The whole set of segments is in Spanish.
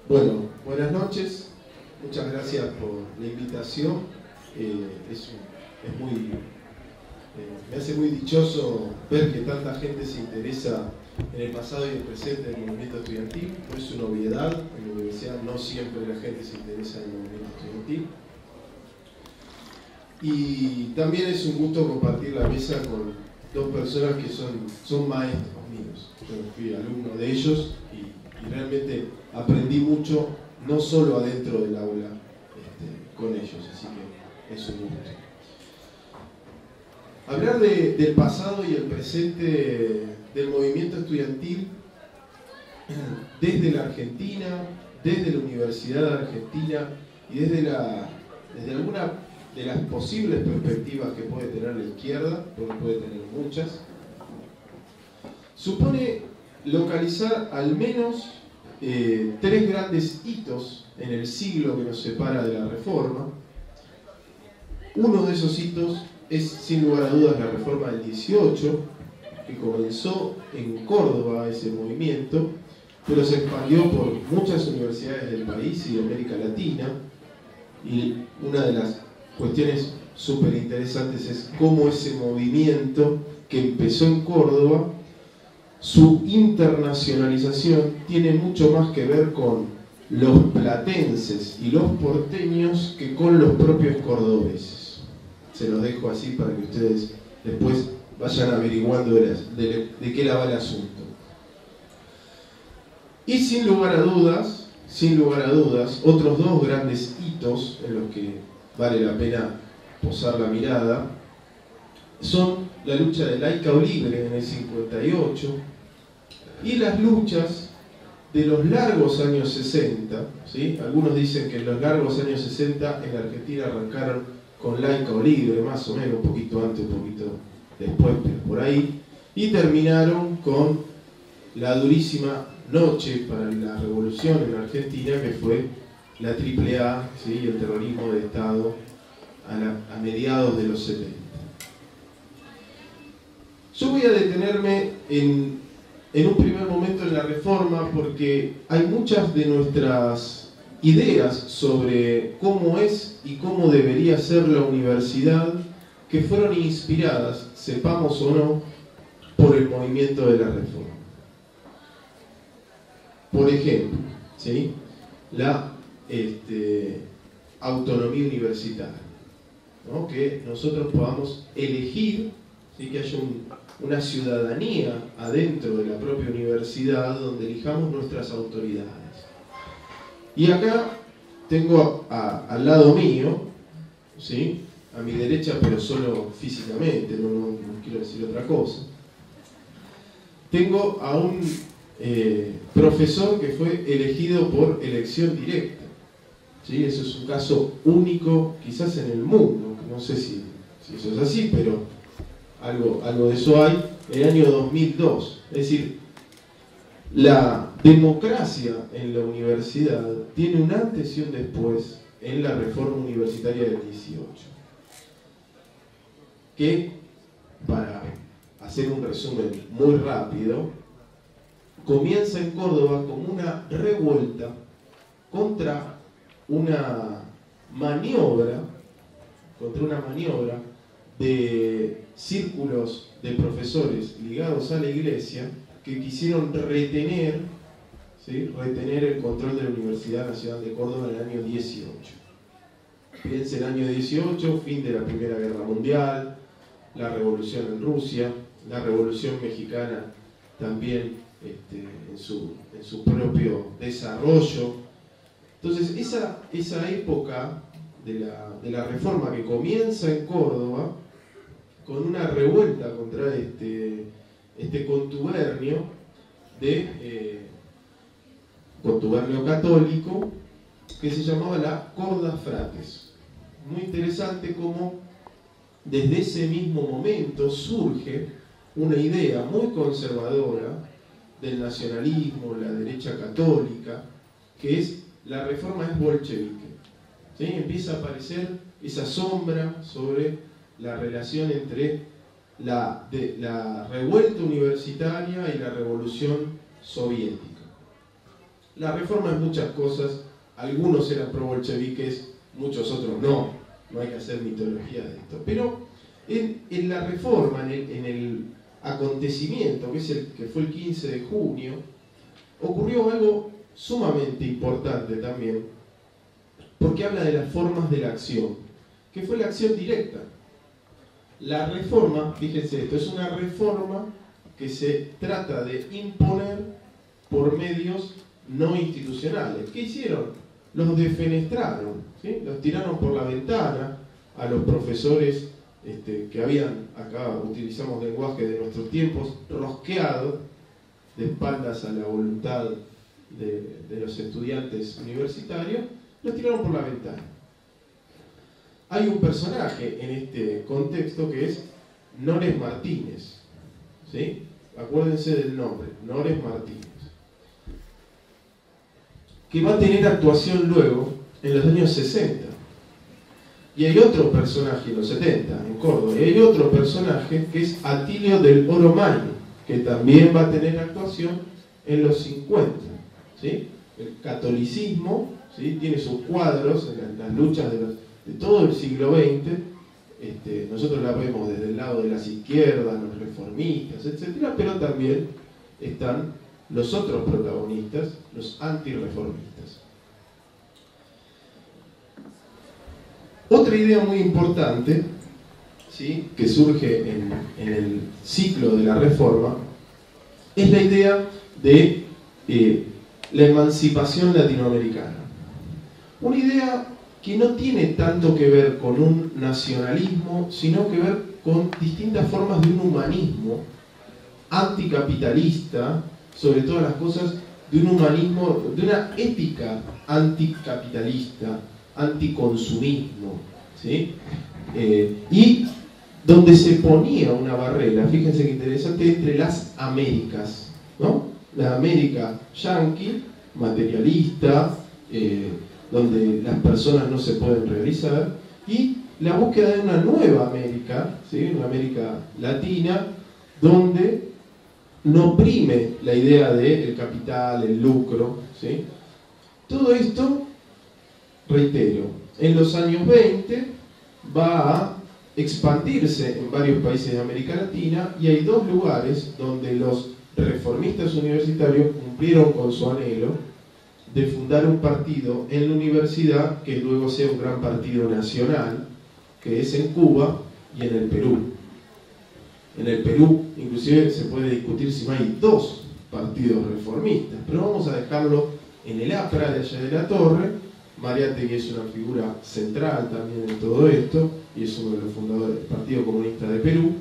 Bueno, buenas noches, muchas gracias por la invitación. Me hace muy dichoso ver que tanta gente se interesa en el pasado y el presente del movimiento estudiantil. No es una obviedad, en la universidad no siempre la gente se interesa en el movimiento estudiantil. Y también es un gusto compartir la mesa con dos personas que son maestros míos. Yo fui alumno de ellos y realmente aprendí mucho, no solo adentro del aula, con ellos, así que es un gusto. Hablar del pasado y el presente del movimiento estudiantil desde la Argentina, desde la Universidad Argentina y desde alguna de las posibles perspectivas que puede tener la izquierda, porque puede tener muchas, supone localizar al menos tres grandes hitos en el siglo que nos separa de la Reforma. Uno de esos hitos es, sin lugar a dudas, la Reforma del 18, que comenzó en Córdoba ese movimiento, pero se expandió por muchas universidades del país y de América Latina. Y una de las cuestiones súper interesantes es cómo ese movimiento que empezó en Córdoba, su internacionalización tiene mucho más que ver con los platenses y los porteños que con los propios cordobeses. Se los dejo así para que ustedes después vayan averiguando de qué la va el asunto. Y sin lugar a dudas, otros dos grandes hitos en los que vale la pena posar la mirada son la lucha de Laica o Libre en el 58 y las luchas de los largos años 60, ¿sí? Algunos dicen que los largos años 60 en la Argentina arrancaron con Laica o Libre, más o menos, un poquito antes, un poquito después, pero por ahí, y terminaron con la durísima noche para la revolución en Argentina, que fue la AAA, ¿sí? Y el terrorismo de Estado a mediados de los 70. Yo voy a detenerme en un primer momento en la Reforma porque hay muchas de nuestras ideas sobre cómo es y cómo debería ser la universidad que fueron inspiradas, sepamos o no, por el movimiento de la Reforma. Por ejemplo, ¿sí? La autonomía universitaria, ¿no? Que nosotros podamos elegir, ¿sí? Que haya una ciudadanía adentro de la propia universidad donde elijamos nuestras autoridades. Y acá tengo al lado mío, ¿sí? A mi derecha, pero solo físicamente, no quiero decir otra cosa, tengo a un profesor que fue elegido por elección directa, ¿sí? Eso es un caso único quizás en el mundo, no sé si eso es así, pero algo de eso hay, en el año 2002. Es decir, la democracia en la universidad tiene un antes y un después en la reforma universitaria del 18. Que, para hacer un resumen muy rápido, comienza en Córdoba como una revuelta contra una maniobra de círculos de profesores ligados a la iglesia que quisieron retener el control de la Universidad Nacional de Córdoba en el año 18. Fíjense, el año 18, fin de la Primera Guerra Mundial, la revolución en Rusia, la revolución mexicana también en su propio desarrollo. Entonces, esa época de la reforma que comienza en Córdoba con una revuelta contra este contubernio católico que se llamaba la Corda Frates. Muy interesante cómo desde ese mismo momento surge una idea muy conservadora del nacionalismo, la derecha católica, que es la reforma es bolchevique. ¿Sí? Empieza a aparecer esa sombra sobre la relación entre la revuelta universitaria y la revolución soviética. La reforma es muchas cosas, algunos eran pro-bolcheviques, muchos otros no, no hay que hacer mitología de esto. Pero en la reforma, en el acontecimiento, que fue el 15 de junio, ocurrió algo sumamente importante también, porque habla de las formas de la acción, que fue la acción directa. La reforma, fíjense esto, es una reforma que se trata de imponer por medios no institucionales. ¿Qué hicieron? Los defenestraron, ¿sí? Los tiraron por la ventana a los profesores que habían, acá utilizamos lenguaje de nuestros tiempos, rosqueado de espaldas a la voluntad de los estudiantes universitarios, los tiraron por la ventana. Hay un personaje en este contexto que es Nores Martínez, ¿sí? Acuérdense del nombre, Nores Martínez, que va a tener actuación luego en los años 60. Y hay otro personaje en los 70, en Córdoba, y hay otro personaje que es Atilio del Oromaño, que también va a tener actuación en los 50. ¿Sí? El catolicismo, ¿sí?, tiene sus cuadros en las luchas de todo el siglo XX. Nosotros la vemos desde el lado de las izquierdas, los reformistas, etc., pero también están los otros protagonistas, los antirreformistas. Otra idea muy importante, ¿sí?, que surge en el ciclo de la reforma es la idea de la emancipación latinoamericana. Una idea que no tiene tanto que ver con un nacionalismo, sino que ver con distintas formas de un humanismo anticapitalista, sobre todas las cosas, de un humanismo, de una ética anticapitalista, anticonsumismo, ¿sí? Y donde se ponía una barrera, fíjense qué interesante, entre las Américas, ¿no? La América yanqui, materialista, donde las personas no se pueden realizar, y la búsqueda de una nueva América, ¿sí?, una América latina, donde no prime la idea del capital, el lucro, ¿sí? Todo esto, reitero, en los años 20 va a expandirse en varios países de América Latina, y hay dos lugares donde los reformistas universitarios cumplieron con su anhelo de fundar un partido en la universidad que luego sea un gran partido nacional, que es en Cuba y en el Perú. En el Perú, inclusive, se puede discutir si no hay dos partidos reformistas, pero vamos a dejarlo en el APRA de allá de la Torre. Mariátegui es una figura central también en todo esto, y es uno de los fundadores del Partido Comunista de Perú.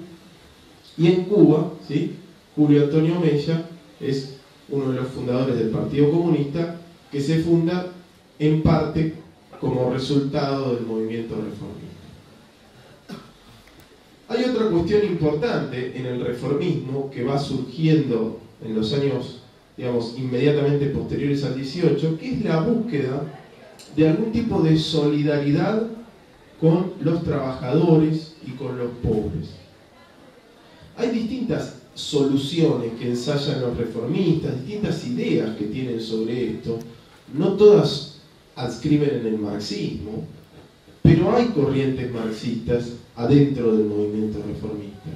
Y en Cuba, ¿sí?, Julio Antonio Mella es uno de los fundadores del Partido Comunista, que se funda en parte como resultado del movimiento reformista. Hay otra cuestión importante en el reformismo que va surgiendo en los años, digamos, inmediatamente posteriores al 18, que es la búsqueda de algún tipo de solidaridad con los trabajadores y con los pobres. Hay distintas soluciones que ensayan los reformistas, distintas ideas que tienen sobre esto. No todas adscriben en el marxismo, pero hay corrientes marxistas adentro del movimiento reformista.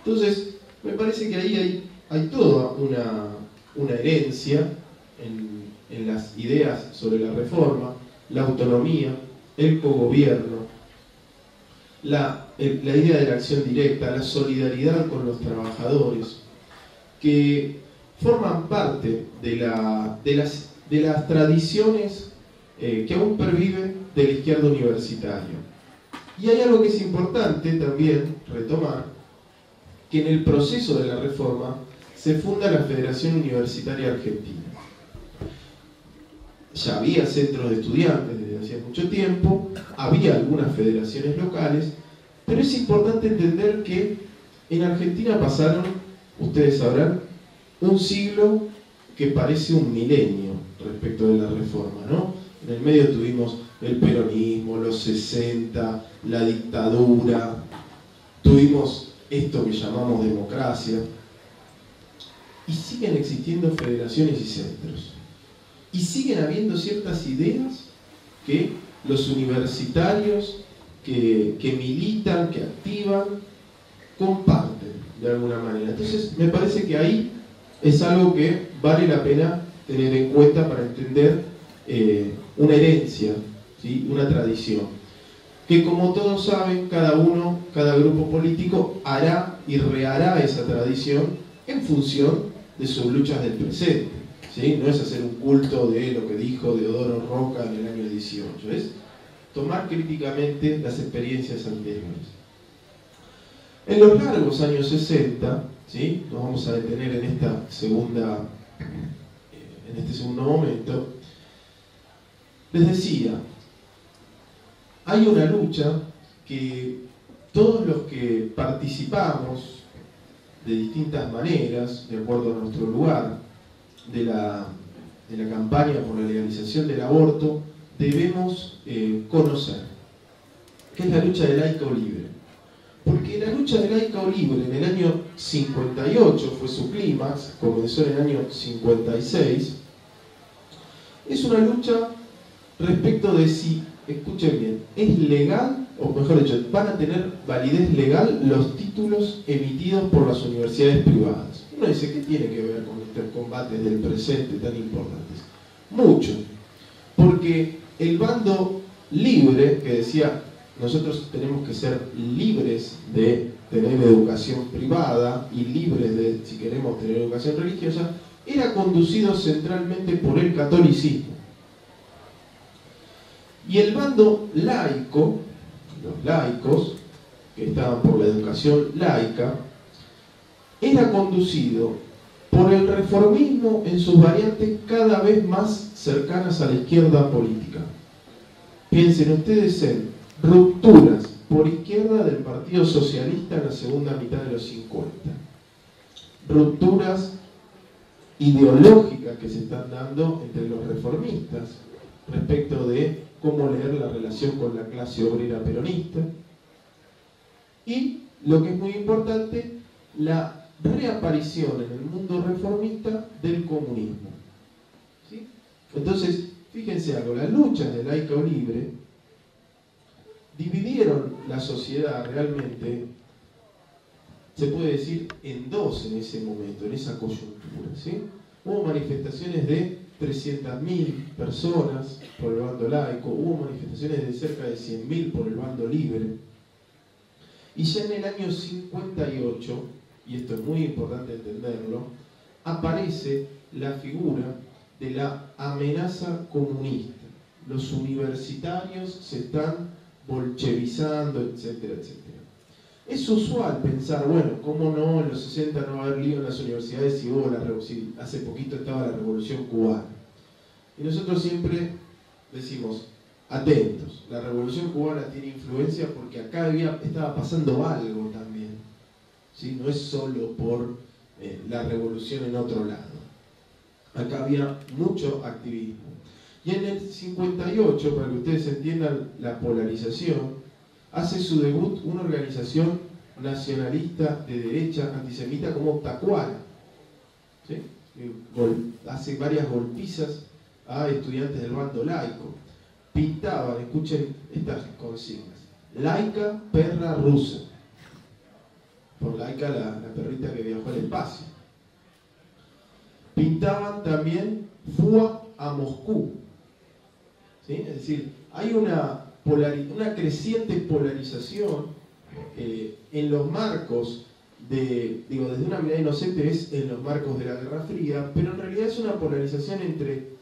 Entonces, me parece que ahí hay toda una herencia en las ideas sobre la reforma, la autonomía, el cogobierno, la idea de la acción directa, la solidaridad con los trabajadores, que forman parte de las tradiciones que aún perviven de la izquierda universitaria. Y hay algo que es importante también retomar, que en el proceso de la reforma se funda la Federación Universitaria Argentina. Ya había centros de estudiantes desde hacía mucho tiempo, había algunas federaciones locales, pero es importante entender que en Argentina pasaron, ustedes sabrán, un siglo que parece un milenio respecto de la reforma, ¿no? En el medio tuvimos el peronismo, los 60, la dictadura, tuvimos esto que llamamos democracia, y siguen existiendo federaciones y centros. y siguen habiendo ciertas ideas que los universitarios que militan, que activan, comparten de alguna manera. Entonces me parece que ahí es algo que vale la pena tener en cuenta para entender una herencia, ¿sí? Una tradición, que como todos saben, cada grupo político hará y rehará esa tradición en función de sus luchas del presente, ¿sí? No es hacer un culto de lo que dijo Deodoro Roca en el año 18, es tomar críticamente las experiencias anteriores. En los largos años 60, ¿sí? Nos vamos a detener en este segundo momento. Les decía, hay una lucha que todos los que participamos de distintas maneras, de acuerdo a nuestro lugar, de la campaña por la legalización del aborto, debemos conocer, que es la lucha de laica o libre. Porque la lucha de laica o libre en el año 58 fue su clímax, comenzó en el año 56, es una lucha respecto de si, escuchen bien, es legal, o mejor dicho, van a tener validez legal los títulos emitidos por las universidades privadas. Uno dice, ¿qué tiene que ver con estos combates del presente tan importantes? Mucho, porque el bando libre, que decía, nosotros tenemos que ser libres de tener educación privada y libres de, si queremos, tener educación religiosa, era conducido centralmente por el catolicismo. Y el bando laico, los laicos, que estaban por la educación laica, era conducido por el reformismo en sus variantes cada vez más cercanas a la izquierda política. Piensen ustedes en rupturas por izquierda del Partido Socialista en la segunda mitad de los 50. Rupturas ideológicas que se están dando entre los reformistas respecto de cómo leer la relación con la clase obrera peronista. Y, lo que es muy importante, la reaparición en el mundo reformista del comunismo. ¿Sí? Entonces, fíjense algo, las luchas de laica o libre dividieron la sociedad realmente, se puede decir, en dos en ese momento, en esa coyuntura, ¿sí? Hubo manifestaciones de 300.000 personas por el bando laico, hubo manifestaciones de cerca de 100.000 por el bando libre, y ya en el año 58, y esto es muy importante entenderlo, aparece la figura de la amenaza comunista. Los universitarios se están bolchevizando, etcétera, etcétera. Es usual pensar, bueno, ¿cómo no? En los 60 no va a haber lío en las universidades si hubo si hace poquito estaba la Revolución Cubana. Y nosotros siempre decimos, atentos, la Revolución Cubana tiene influencia porque acá estaba pasando algo también, ¿sí? No es solo por la revolución en otro lado. Acá había mucho activismo. Y en el 58, para que ustedes entiendan la polarización, hace su debut una organización nacionalista de derecha antisemita como Tacuara, ¿sí? Hace varias golpizas a estudiantes del bando laico. Pintaban, escuchen estas consignas: laica, perra rusa. Por laica la perrita que viajó al espacio. Pintaban también FUA a Moscú. ¿Sí? Es decir, hay una creciente polarización en los marcos desde una mirada inocente es en los marcos de la Guerra Fría, pero en realidad es una polarización entre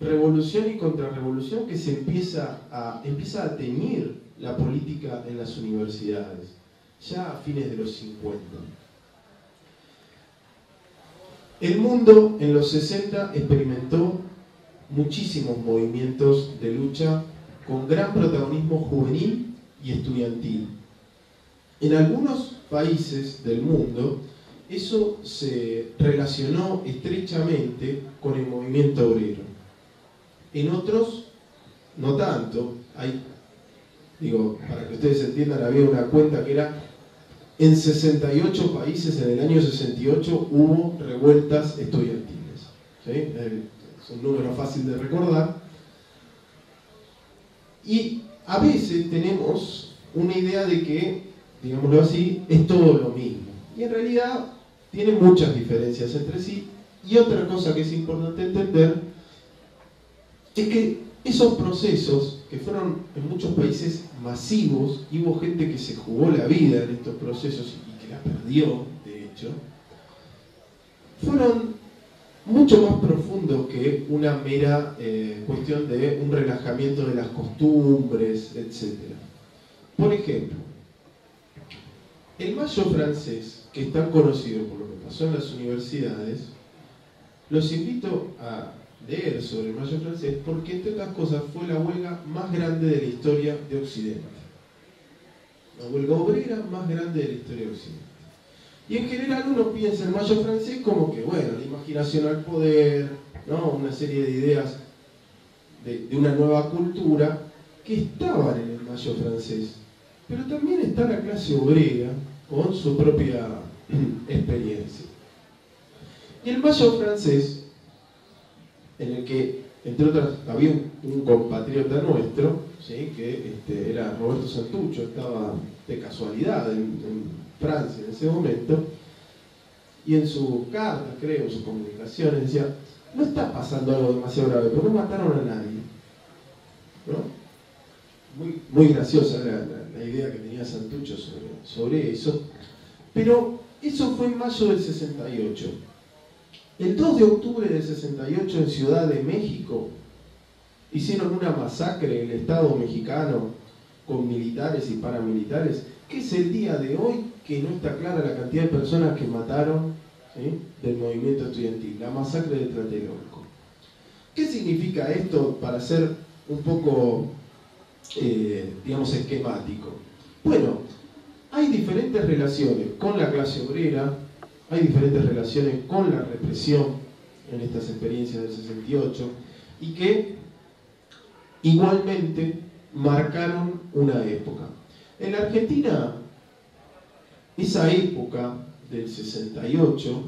revolución y contrarrevolución que se empieza a teñir la política en las universidades, ya a fines de los 50. El mundo en los 60 experimentó muchísimos movimientos de lucha con gran protagonismo juvenil y estudiantil. En algunos países del mundo eso se relacionó estrechamente con el movimiento obrero. En otros, no tanto. Para que ustedes entiendan, había una cuenta que era en 68 países en el año 68 hubo revueltas estudiantiles, ¿sí? es un número fácil de recordar. Y a veces tenemos una idea de que, digámoslo así, es todo lo mismo. Y en realidad tiene muchas diferencias entre sí. Y otra cosa que es importante entender es que esos procesos, que fueron en muchos países masivos, y hubo gente que se jugó la vida en estos procesos y que la perdió, de hecho, fueron mucho más profundos que una mera cuestión de un relajamiento de las costumbres, etc. Por ejemplo, el Mayo francés, que es tan conocido por lo que pasó en las universidades, los invito a leer sobre el Mayo francés porque, entre otras cosas, fue la huelga más grande de la historia de Occidente. La huelga obrera más grande de la historia de Occidente. Y en general uno piensa en el Mayo francés como que, bueno, la imaginación al poder, ¿no? Una serie de ideas de una nueva cultura que estaban en el Mayo francés. Pero también está la clase obrera con su propia experiencia. Y el Mayo francés, en el que, entre otras, había un compatriota nuestro, ¿sí? Que era Roberto Santucho, estaba de casualidad en Francia en ese momento, y en sus cartas, creo, en sus comunicaciones, decía, no está pasando algo demasiado grave, pero no mataron a nadie, ¿no? Muy graciosa la idea que tenía Santucho sobre eso, pero eso fue en mayo del 68. El 2 de octubre del 68 en Ciudad de México hicieron una masacre en el Estado mexicano con militares y paramilitares, que es el día de hoy que no está clara la cantidad de personas que mataron, ¿sí? Del movimiento estudiantil, la masacre de Tlatelolco. ¿Qué significa esto para ser un poco, digamos, esquemático? Bueno, hay diferentes relaciones con la clase obrera, hay diferentes relaciones con la represión en estas experiencias del 68 y que igualmente marcaron una época. En la Argentina, esa época del 68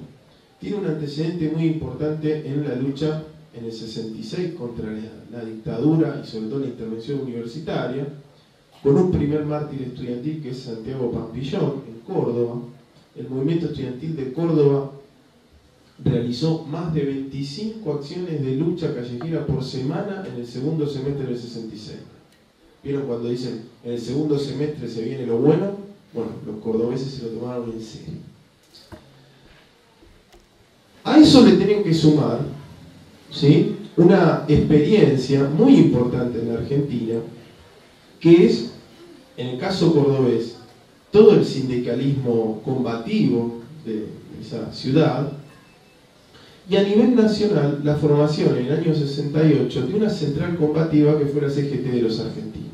tiene un antecedente muy importante en la lucha en el 66 contra la dictadura y sobre todo la intervención universitaria, con un primer mártir estudiantil que es Santiago Pampillón en Córdoba. El movimiento estudiantil de Córdoba realizó más de 25 acciones de lucha callejera por semana en el segundo semestre del 66. ¿Vieron cuando dicen en el segundo semestre se viene lo bueno? Bueno, los cordobeses se lo tomaron en serio. A eso le tienen que sumar, ¿sí?, una experiencia muy importante en la Argentina, que es, en el caso cordobés, todo el sindicalismo combativo de esa ciudad, y a nivel nacional la formación en el año 68 de una central combativa que fue la CGT de los argentinos.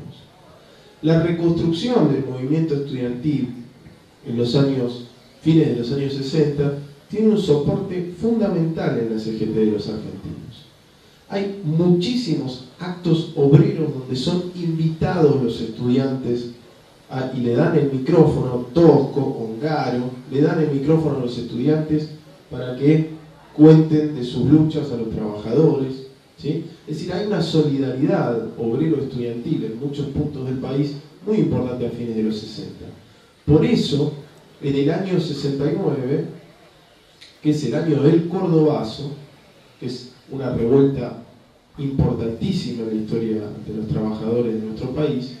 La reconstrucción del movimiento estudiantil en los fines de los años 60 tiene un soporte fundamental en la CGT de los argentinos. Hay muchísimos actos obreros donde son invitados los estudiantes y le dan el micrófono, Tosco, Ongaro, le dan el micrófono a los estudiantes para que cuenten de sus luchas a los trabajadores, ¿sí? Es decir, hay una solidaridad obrero-estudiantil en muchos puntos del país muy importante a fines de los 60. Por eso, en el año 69, que es el año del Cordobazo, que es una revuelta importantísima en la historia de los trabajadores de nuestro país,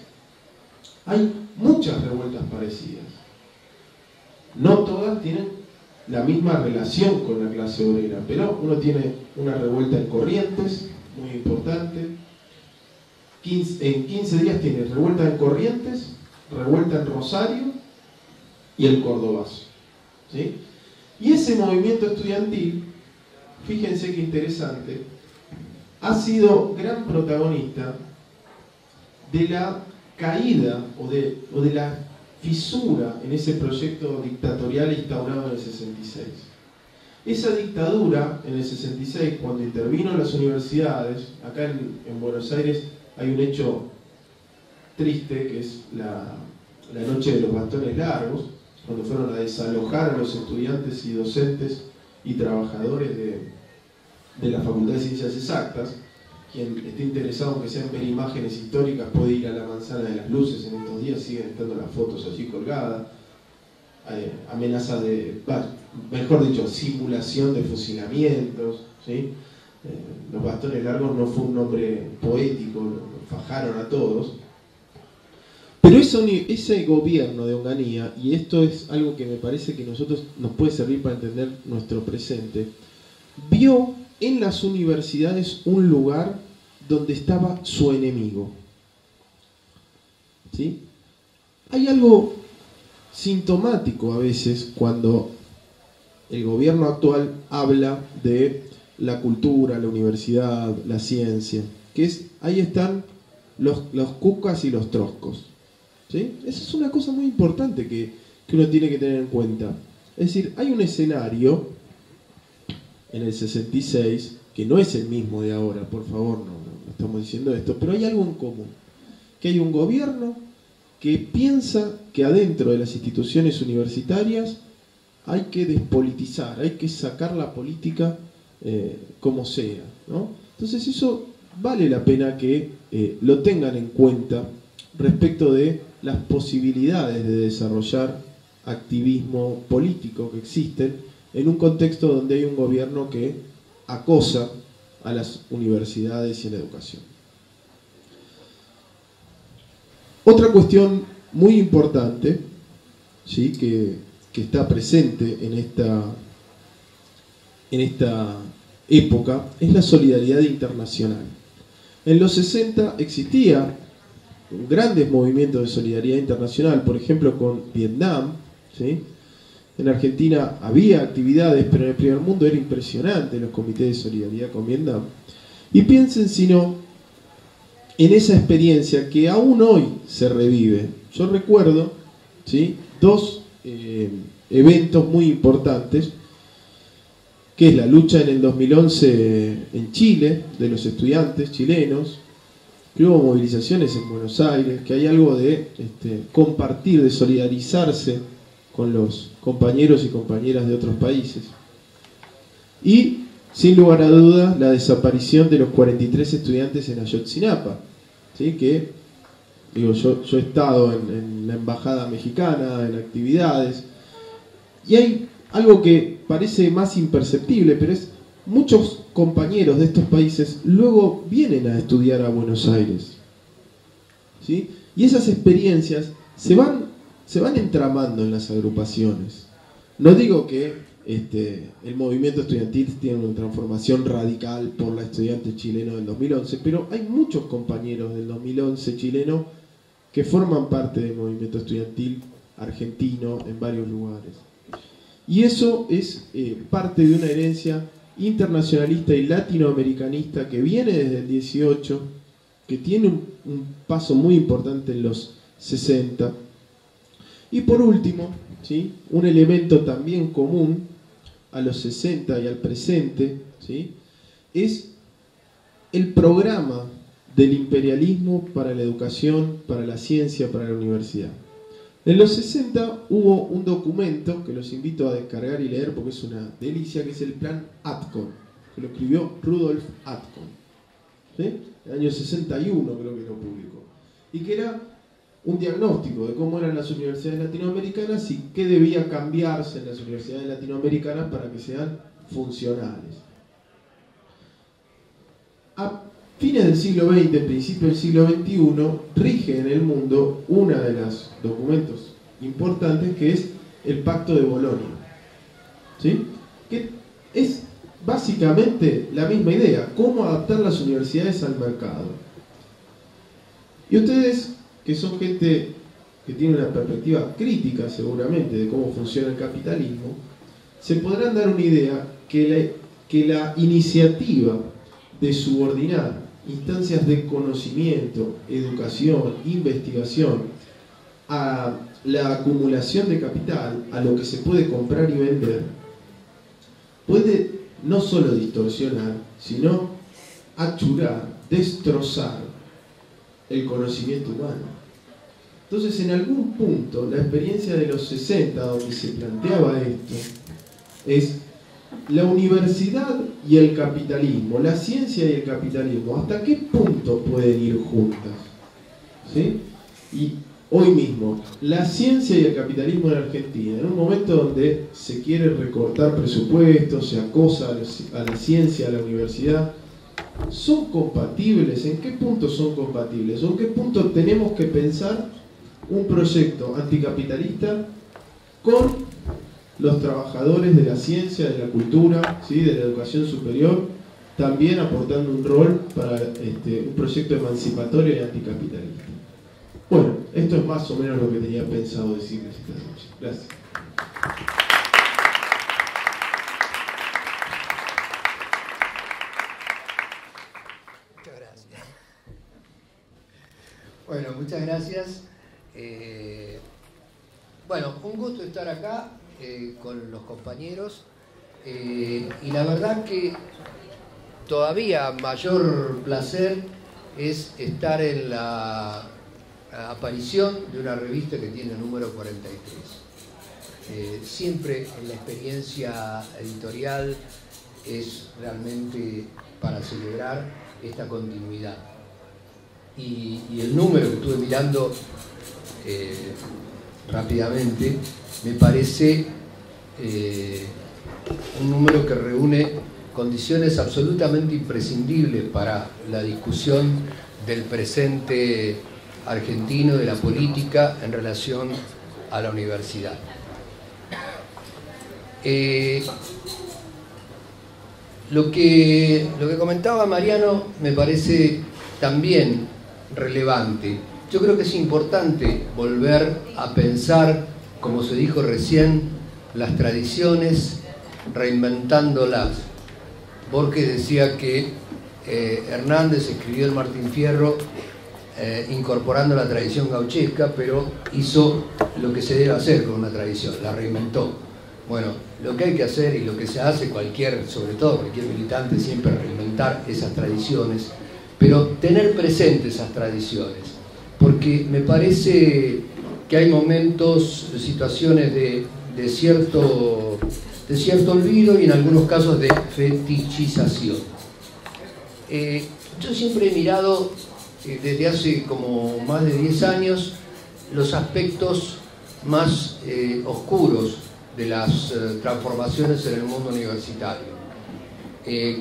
hay muchas revueltas parecidas. No todas tienen la misma relación con la clase obrera, pero uno tiene una revuelta en Corrientes, muy importante. En 15 días tiene revuelta en Corrientes, revuelta en Rosario y el Cordobazo, ¿sí? Y ese movimiento estudiantil, fíjense qué interesante, ha sido gran protagonista de la caída o de la fisura en ese proyecto dictatorial instaurado en el 66. Esa dictadura en el 66, cuando intervino en las universidades, acá en Buenos Aires hay un hecho triste que es la noche de los bastones largos, cuando fueron a desalojar a los estudiantes y docentes y trabajadores de la Facultad de Ciencias Exactas. Quien esté interesado en que sean ver imágenes históricas puede ir a la Manzana de las Luces en estos días, siguen estando las fotos allí colgadas. Amenaza de, mejor dicho, simulación de fusilamientos, ¿sí? Los bastones largos no fue un nombre poético, lo fajaron a todos. Pero ese gobierno de Onganía, y esto es algo que me parece que nosotros nos puede servir para entender nuestro presente, vio en las universidades un lugar donde estaba su enemigo. ¿Sí? Hay algo sintomático a veces cuando el gobierno actual habla de la cultura, la universidad, la ciencia, que es, ahí están los cucas y los troscos. ¿Sí? Esa es una cosa muy importante que uno tiene que tener en cuenta. Es decir, hay un escenario en el 66, que no es el mismo de ahora, por favor, no estamos diciendo esto, pero hay algo en común, que hay un gobierno que piensa que adentro de las instituciones universitarias hay que despolitizar, hay que sacar la política como sea, ¿no? Entonces eso vale la pena que lo tengan en cuenta respecto de las posibilidades de desarrollar activismo político que existen en un contexto donde hay un gobierno que acosa a las universidades y a la educación. Otra cuestión muy importante, ¿sí?, que está presente en esta época es la solidaridad internacional. En los 60 existía grandes movimientos de solidaridad internacional, por ejemplo con Vietnam, ¿sí? En Argentina había actividades, pero en el primer mundo era impresionante los comités de solidaridad con Vietnam. Y piensen si no en esa experiencia que aún hoy se revive. Yo recuerdo, ¿sí?, dos eventos muy importantes, que es la lucha en el 2011 en Chile, de los estudiantes chilenos, que hubo movilizaciones en Buenos Aires, que hay algo de compartir, de solidarizarse con los compañeros y compañeras de otros países. Y, sin lugar a dudas, la desaparición de los 43 estudiantes en Ayotzinapa, ¿sí?, que, digo, yo he estado en la embajada mexicana, en actividades, y hay algo que parece más imperceptible, pero es muchos compañeros de estos países luego vienen a estudiar a Buenos Aires, ¿sí? Y esas experiencias se van entramando en las agrupaciones. No digo que el movimiento estudiantil tiene una transformación radical por la estudiante chileno del 2011, pero hay muchos compañeros del 2011 chileno que forman parte del movimiento estudiantil argentino en varios lugares. Y eso es parte de una herencia internacionalista y latinoamericanista que viene desde el 18, que tiene un paso muy importante en los 60. Y por último, ¿sí?, un elemento también común a los 60 y al presente, ¿sí?, es el programa del imperialismo para la educación, para la ciencia, para la universidad. En los 60 hubo un documento que los invito a descargar y leer porque es una delicia, que es el Plan Atkin, que lo escribió Rudolf Atkin, ¿sí?, en el año 61 creo que lo publicó, y que era un diagnóstico de cómo eran las universidades latinoamericanas y qué debía cambiarse en las universidades latinoamericanas para que sean funcionales. A fines del siglo XX, principios del siglo XXI, rige en el mundo uno de los documentos importantes, que es el Pacto de Bolonia, ¿sí?, que es básicamente la misma idea, cómo adaptar las universidades al mercado. Y ustedes, que son gente que tiene una perspectiva crítica seguramente de cómo funciona el capitalismo, se podrán dar una idea que la iniciativa de subordinar instancias de conocimiento, educación, investigación a la acumulación de capital, a lo que se puede comprar y vender, puede no solo distorsionar, sino achurar, destrozar el conocimiento humano. Entonces, en algún punto, la experiencia de los 60, donde se planteaba esto, es la universidad y el capitalismo, la ciencia y el capitalismo, ¿hasta qué punto pueden ir juntas? ¿Sí? Y hoy mismo, la ciencia y el capitalismo en Argentina, en un momento donde se quiere recortar presupuestos, se acosa a la ciencia, a la universidad, ¿son compatibles? ¿En qué punto son compatibles? ¿O en qué punto tenemos que pensar un proyecto anticapitalista con los trabajadores de la ciencia, de la cultura, ¿sí?, de la educación superior, también aportando un rol para un proyecto emancipatorio y anticapitalista? Bueno, esto es más o menos lo que tenía pensado decirles esta noche. Gracias. Muchas gracias. Bueno, muchas gracias. Bueno, un gusto estar acá con los compañeros y la verdad que todavía mayor placer es estar en la aparición de una revista que tiene número 43. Siempre en la experiencia editorial es realmente para celebrar esta continuidad. Y el número que estuve mirando rápidamente me parece un número que reúne condiciones absolutamente imprescindibles para la discusión del presente argentino, de la política en relación a la universidad. Lo que comentaba Mariano me parece también relevante. Yo creo que es importante volver a pensar, como se dijo recién, las tradiciones, reinventándolas. Borges decía que Hernández escribió el Martín Fierro incorporando la tradición gauchesca, pero hizo lo que se debe hacer con una tradición, la reinventó. Bueno, lo que hay que hacer y lo que se hace sobre todo cualquier militante, siempre reinventar esas tradiciones, pero tener presentes esas tradiciones, porque me parece que hay momentos, situaciones de cierto olvido y en algunos casos de fetichización. Yo siempre he mirado desde hace como más de 10 años los aspectos más oscuros de las transformaciones en el mundo universitario.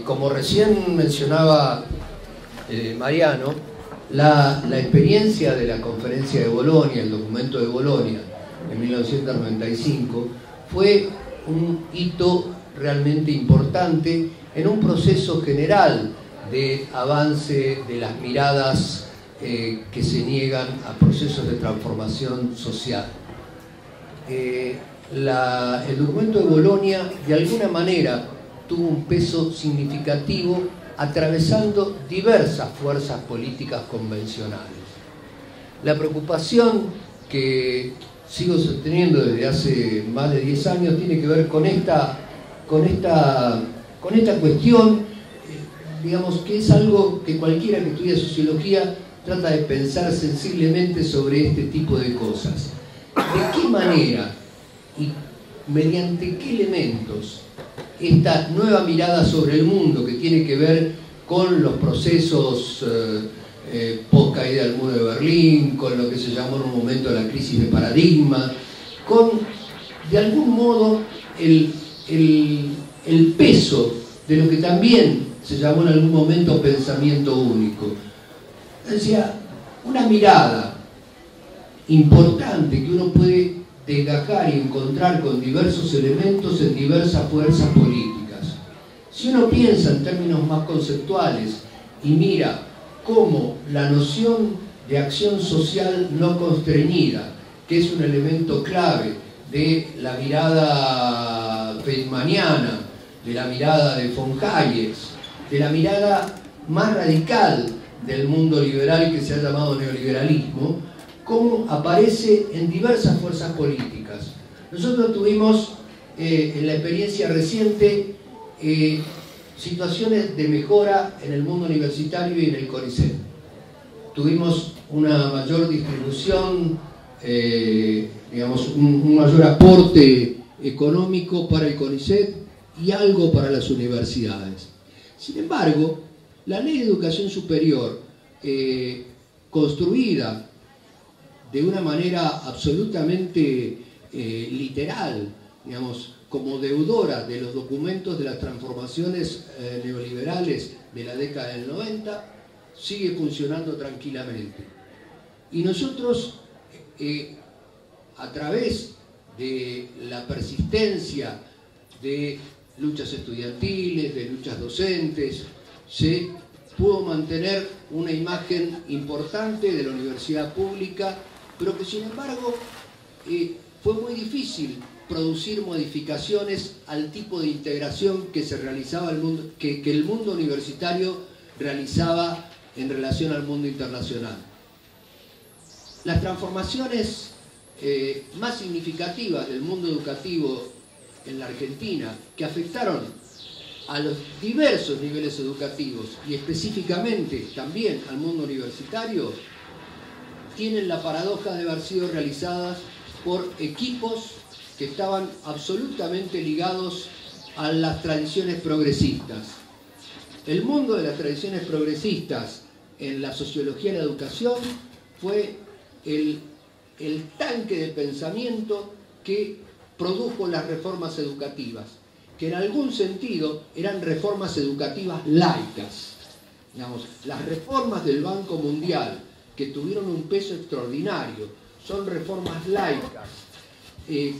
Como recién mencionaba Mariano, la experiencia de la conferencia de Bolonia, el documento de Bolonia en 1995, fue un hito realmente importante en un proceso general de avance de las miradas que se niegan a procesos de transformación social. El documento de Bolonia de alguna manera tuvo un peso significativo atravesando diversas fuerzas políticas convencionales. La preocupación que sigo sosteniendo desde hace más de 10 años tiene que ver con esta cuestión, digamos que es algo que cualquiera que estudia sociología trata de pensar sensiblemente sobre este tipo de cosas. ¿De qué manera y mediante qué elementos esta nueva mirada sobre el mundo que tiene que ver con los procesos post caída del muro de Berlín, con lo que se llamó en un momento la crisis de paradigma, con de algún modo el peso de lo que también se llamó en algún momento pensamiento único? Decía, una mirada importante que uno puede desgajar y encontrar con diversos elementos en diversas fuerzas políticas. Si uno piensa en términos más conceptuales y mira cómo la noción de acción social no constreñida, que es un elemento clave de la mirada feynmaniana, de la mirada de von Hayek, de la mirada más radical del mundo liberal que se ha llamado neoliberalismo, cómo aparece en diversas fuerzas políticas. Nosotros tuvimos en la experiencia reciente situaciones de mejora en el mundo universitario y en el CONICET. Tuvimos una mayor distribución, digamos, un mayor aporte económico para el CONICET y algo para las universidades. Sin embargo, la Ley de Educación Superior, construida de una manera absolutamente literal, digamos, como deudora de los documentos de las transformaciones neoliberales de la década del 90, sigue funcionando tranquilamente. Y nosotros, a través de la persistencia de luchas estudiantiles, de luchas docentes, se pudo mantener una imagen importante de la universidad pública, pero que sin embargo fue muy difícil producir modificaciones al tipo de integración que se realizaba que el mundo universitario realizaba en relación al mundo internacional. Las transformaciones más significativas del mundo educativo en la Argentina, que afectaron a los diversos niveles educativos y específicamente también al mundo universitario, tienen la paradoja de haber sido realizadas por equipos que estaban absolutamente ligados a las tradiciones progresistas. El mundo de las tradiciones progresistas en la sociología de la educación fue el tanque de pensamiento que produjo las reformas educativas, que en algún sentido eran reformas educativas laicas. Digamos, las reformas del Banco Mundial, que tuvieron un peso extraordinario, son reformas laicas.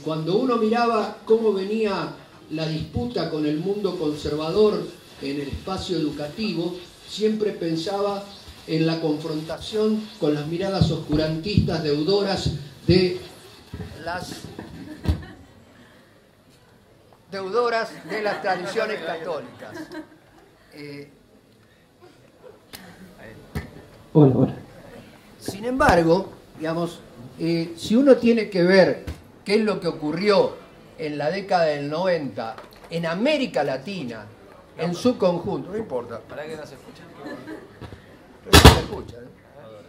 Cuando uno miraba cómo venía la disputa con el mundo conservador en el espacio educativo, siempre pensaba en la confrontación con las miradas oscurantistas deudoras de las tradiciones católicas. Hola. Sin embargo, digamos, si uno tiene que ver qué es lo que ocurrió en la década del 90 en América Latina, en su conjunto, no importa. ¿Para qué no se escucha? Pero no se escucha, ¿eh?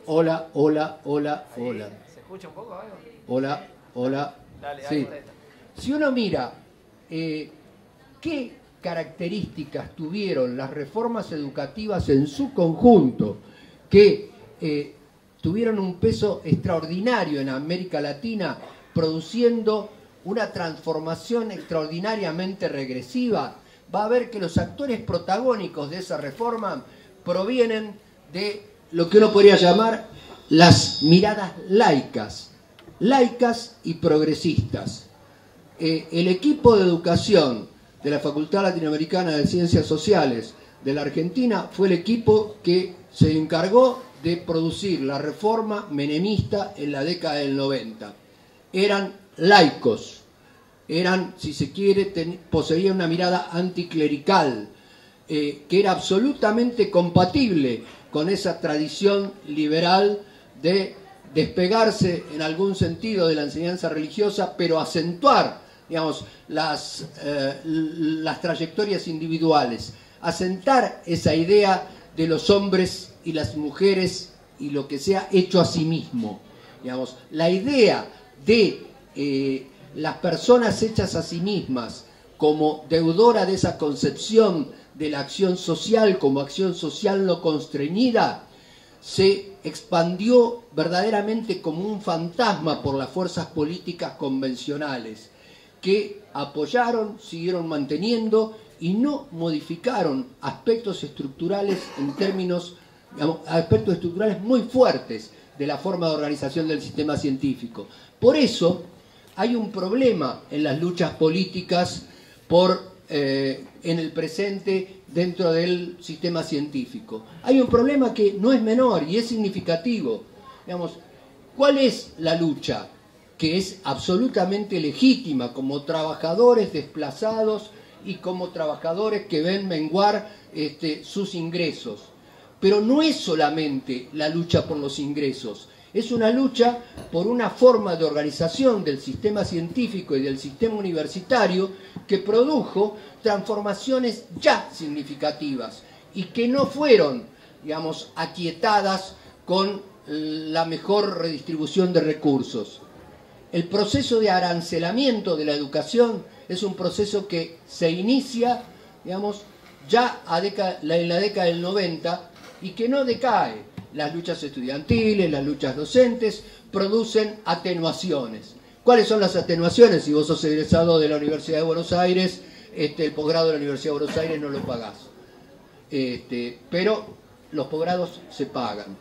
Hola. ¿Se escucha un poco algo? Hola. Dale, Sí. Si uno mira qué características tuvieron las reformas educativas en su conjunto, que tuvieron un peso extraordinario en América Latina, produciendo una transformación extraordinariamente regresiva, va a ver que los actores protagónicos de esa reforma provienen de lo que uno podría llamar las miradas laicas y progresistas. El equipo de educación de la Facultad Latinoamericana de Ciencias Sociales de la Argentina fue el equipo que se encargó de producir la reforma menemista en la década del 90. Eran laicos, eran, si se quiere, poseían una mirada anticlerical, que era absolutamente compatible con esa tradición liberal de despegarse en algún sentido de la enseñanza religiosa, pero acentuar, digamos, las trayectorias individuales, asentar esa idea de los hombres y las mujeres y lo que sea hecho a sí mismo. Digamos, la idea de las personas hechas a sí mismas como deudora de esa concepción de la acción social como acción social no constreñida, se expandió verdaderamente como un fantasma por las fuerzas políticas convencionales, que apoyaron, siguieron manteniendo y no modificaron aspectos estructurales en términos, digamos, aspectos estructurales muy fuertes de la forma de organización del sistema científico. Por eso hay un problema en las luchas políticas en el presente dentro del sistema científico. Hay un problema que no es menor y es significativo. Digamos, ¿cuál es la lucha? Que es absolutamente legítima como trabajadores desplazados y como trabajadores que ven menguar sus ingresos. Pero no es solamente la lucha por los ingresos, es una lucha por una forma de organización del sistema científico y del sistema universitario que produjo transformaciones ya significativas y que no fueron, digamos, aquietadas con la mejor redistribución de recursos. El proceso de arancelamiento de la educación es un proceso que se inicia, digamos, ya en la década del 90 y que no decae. Las luchas estudiantiles, las luchas docentes producen atenuaciones. ¿Cuáles son las atenuaciones? Si vos sos egresado de la Universidad de Buenos Aires, el posgrado de la Universidad de Buenos Aires no lo pagás. Pero los posgrados se pagan.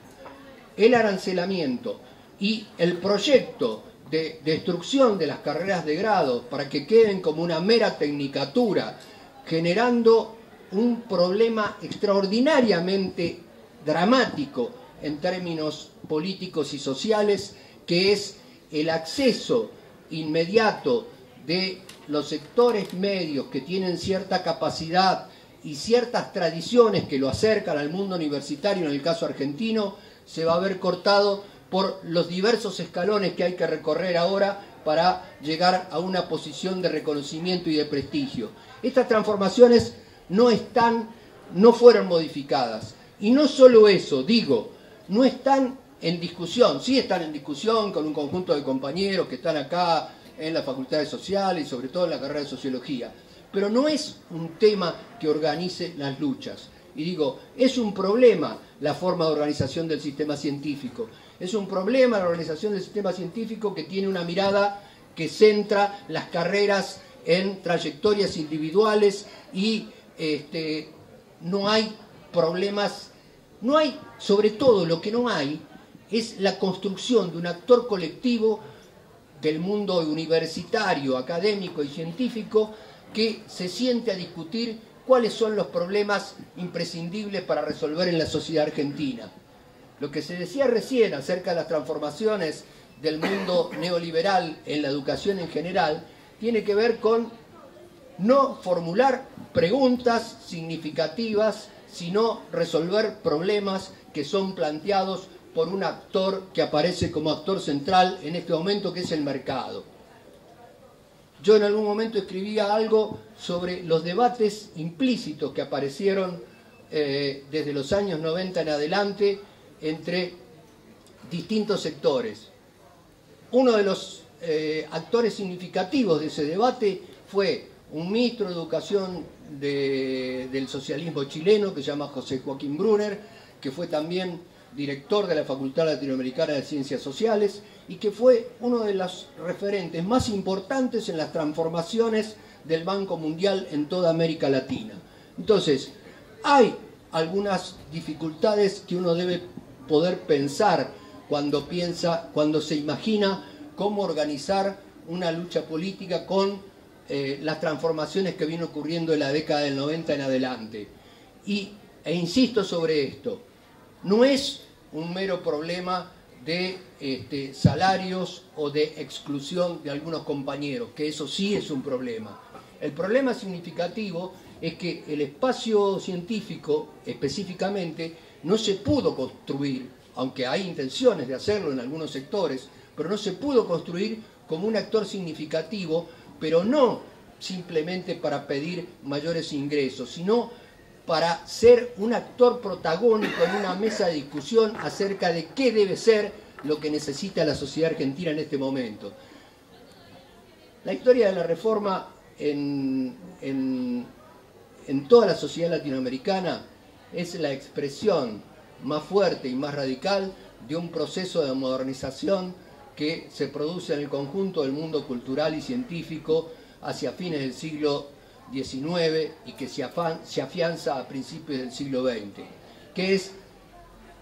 El arancelamiento y el proyecto de destrucción de las carreras de grado para que queden como una mera tecnicatura, generando un problema extraordinariamente dramático en términos políticos y sociales, que es el acceso inmediato de los sectores medios que tienen cierta capacidad y ciertas tradiciones que lo acercan al mundo universitario, en el caso argentino, se va a ver cortado por los diversos escalones que hay que recorrer ahora para llegar a una posición de reconocimiento y de prestigio. Estas transformaciones no fueron modificadas. Y no solo eso, digo, no están en discusión, sí están en discusión con un conjunto de compañeros que están acá en las facultades sociales y sobre todo en la carrera de sociología, pero no es un tema que organice las luchas. Y digo, es un problema la forma de organización del sistema científico, es un problema la organización del sistema científico que tiene una mirada que centra las carreras en trayectorias individuales y no hay problemas, no hay, sobre todo lo que no hay es la construcción de un actor colectivo del mundo universitario, académico y científico que se siente a discutir cuáles son los problemas imprescindibles para resolver en la sociedad argentina. Lo que se decía recién acerca de las transformaciones del mundo neoliberal en la educación en general tiene que ver con no formular preguntas significativas, sino resolver problemas que son planteados por un actor que aparece como actor central en este momento, que es el mercado. Yo en algún momento escribía algo sobre los debates implícitos que aparecieron desde los años 90 en adelante entre distintos sectores. Uno de los actores significativos de ese debate fue un ministro de Educación del socialismo chileno que se llama José Joaquín Brunner, que fue también director de la Facultad Latinoamericana de Ciencias Sociales y que fue uno de los referentes más importantes en las transformaciones del Banco Mundial en toda América Latina. Entonces, hay algunas dificultades que uno debe poder pensar cuando se imagina cómo organizar una lucha política con las transformaciones que vienen ocurriendo en la década del 90 en adelante. E insisto sobre esto, no es un mero problema de salarios o de exclusión de algunos compañeros, que eso sí es un problema. El problema significativo es que el espacio científico, específicamente, no se pudo construir, aunque hay intenciones de hacerlo en algunos sectores, pero no se pudo construir como un actor significativo, pero no simplemente para pedir mayores ingresos, sino para ser un actor protagónico en una mesa de discusión acerca de qué debe ser lo que necesita la sociedad argentina en este momento. La historia de la reforma en toda la sociedad latinoamericana es la expresión más fuerte y más radical de un proceso de modernización que se produce en el conjunto del mundo cultural y científico hacia fines del siglo XIX y que se afianza a principios del siglo XX, que es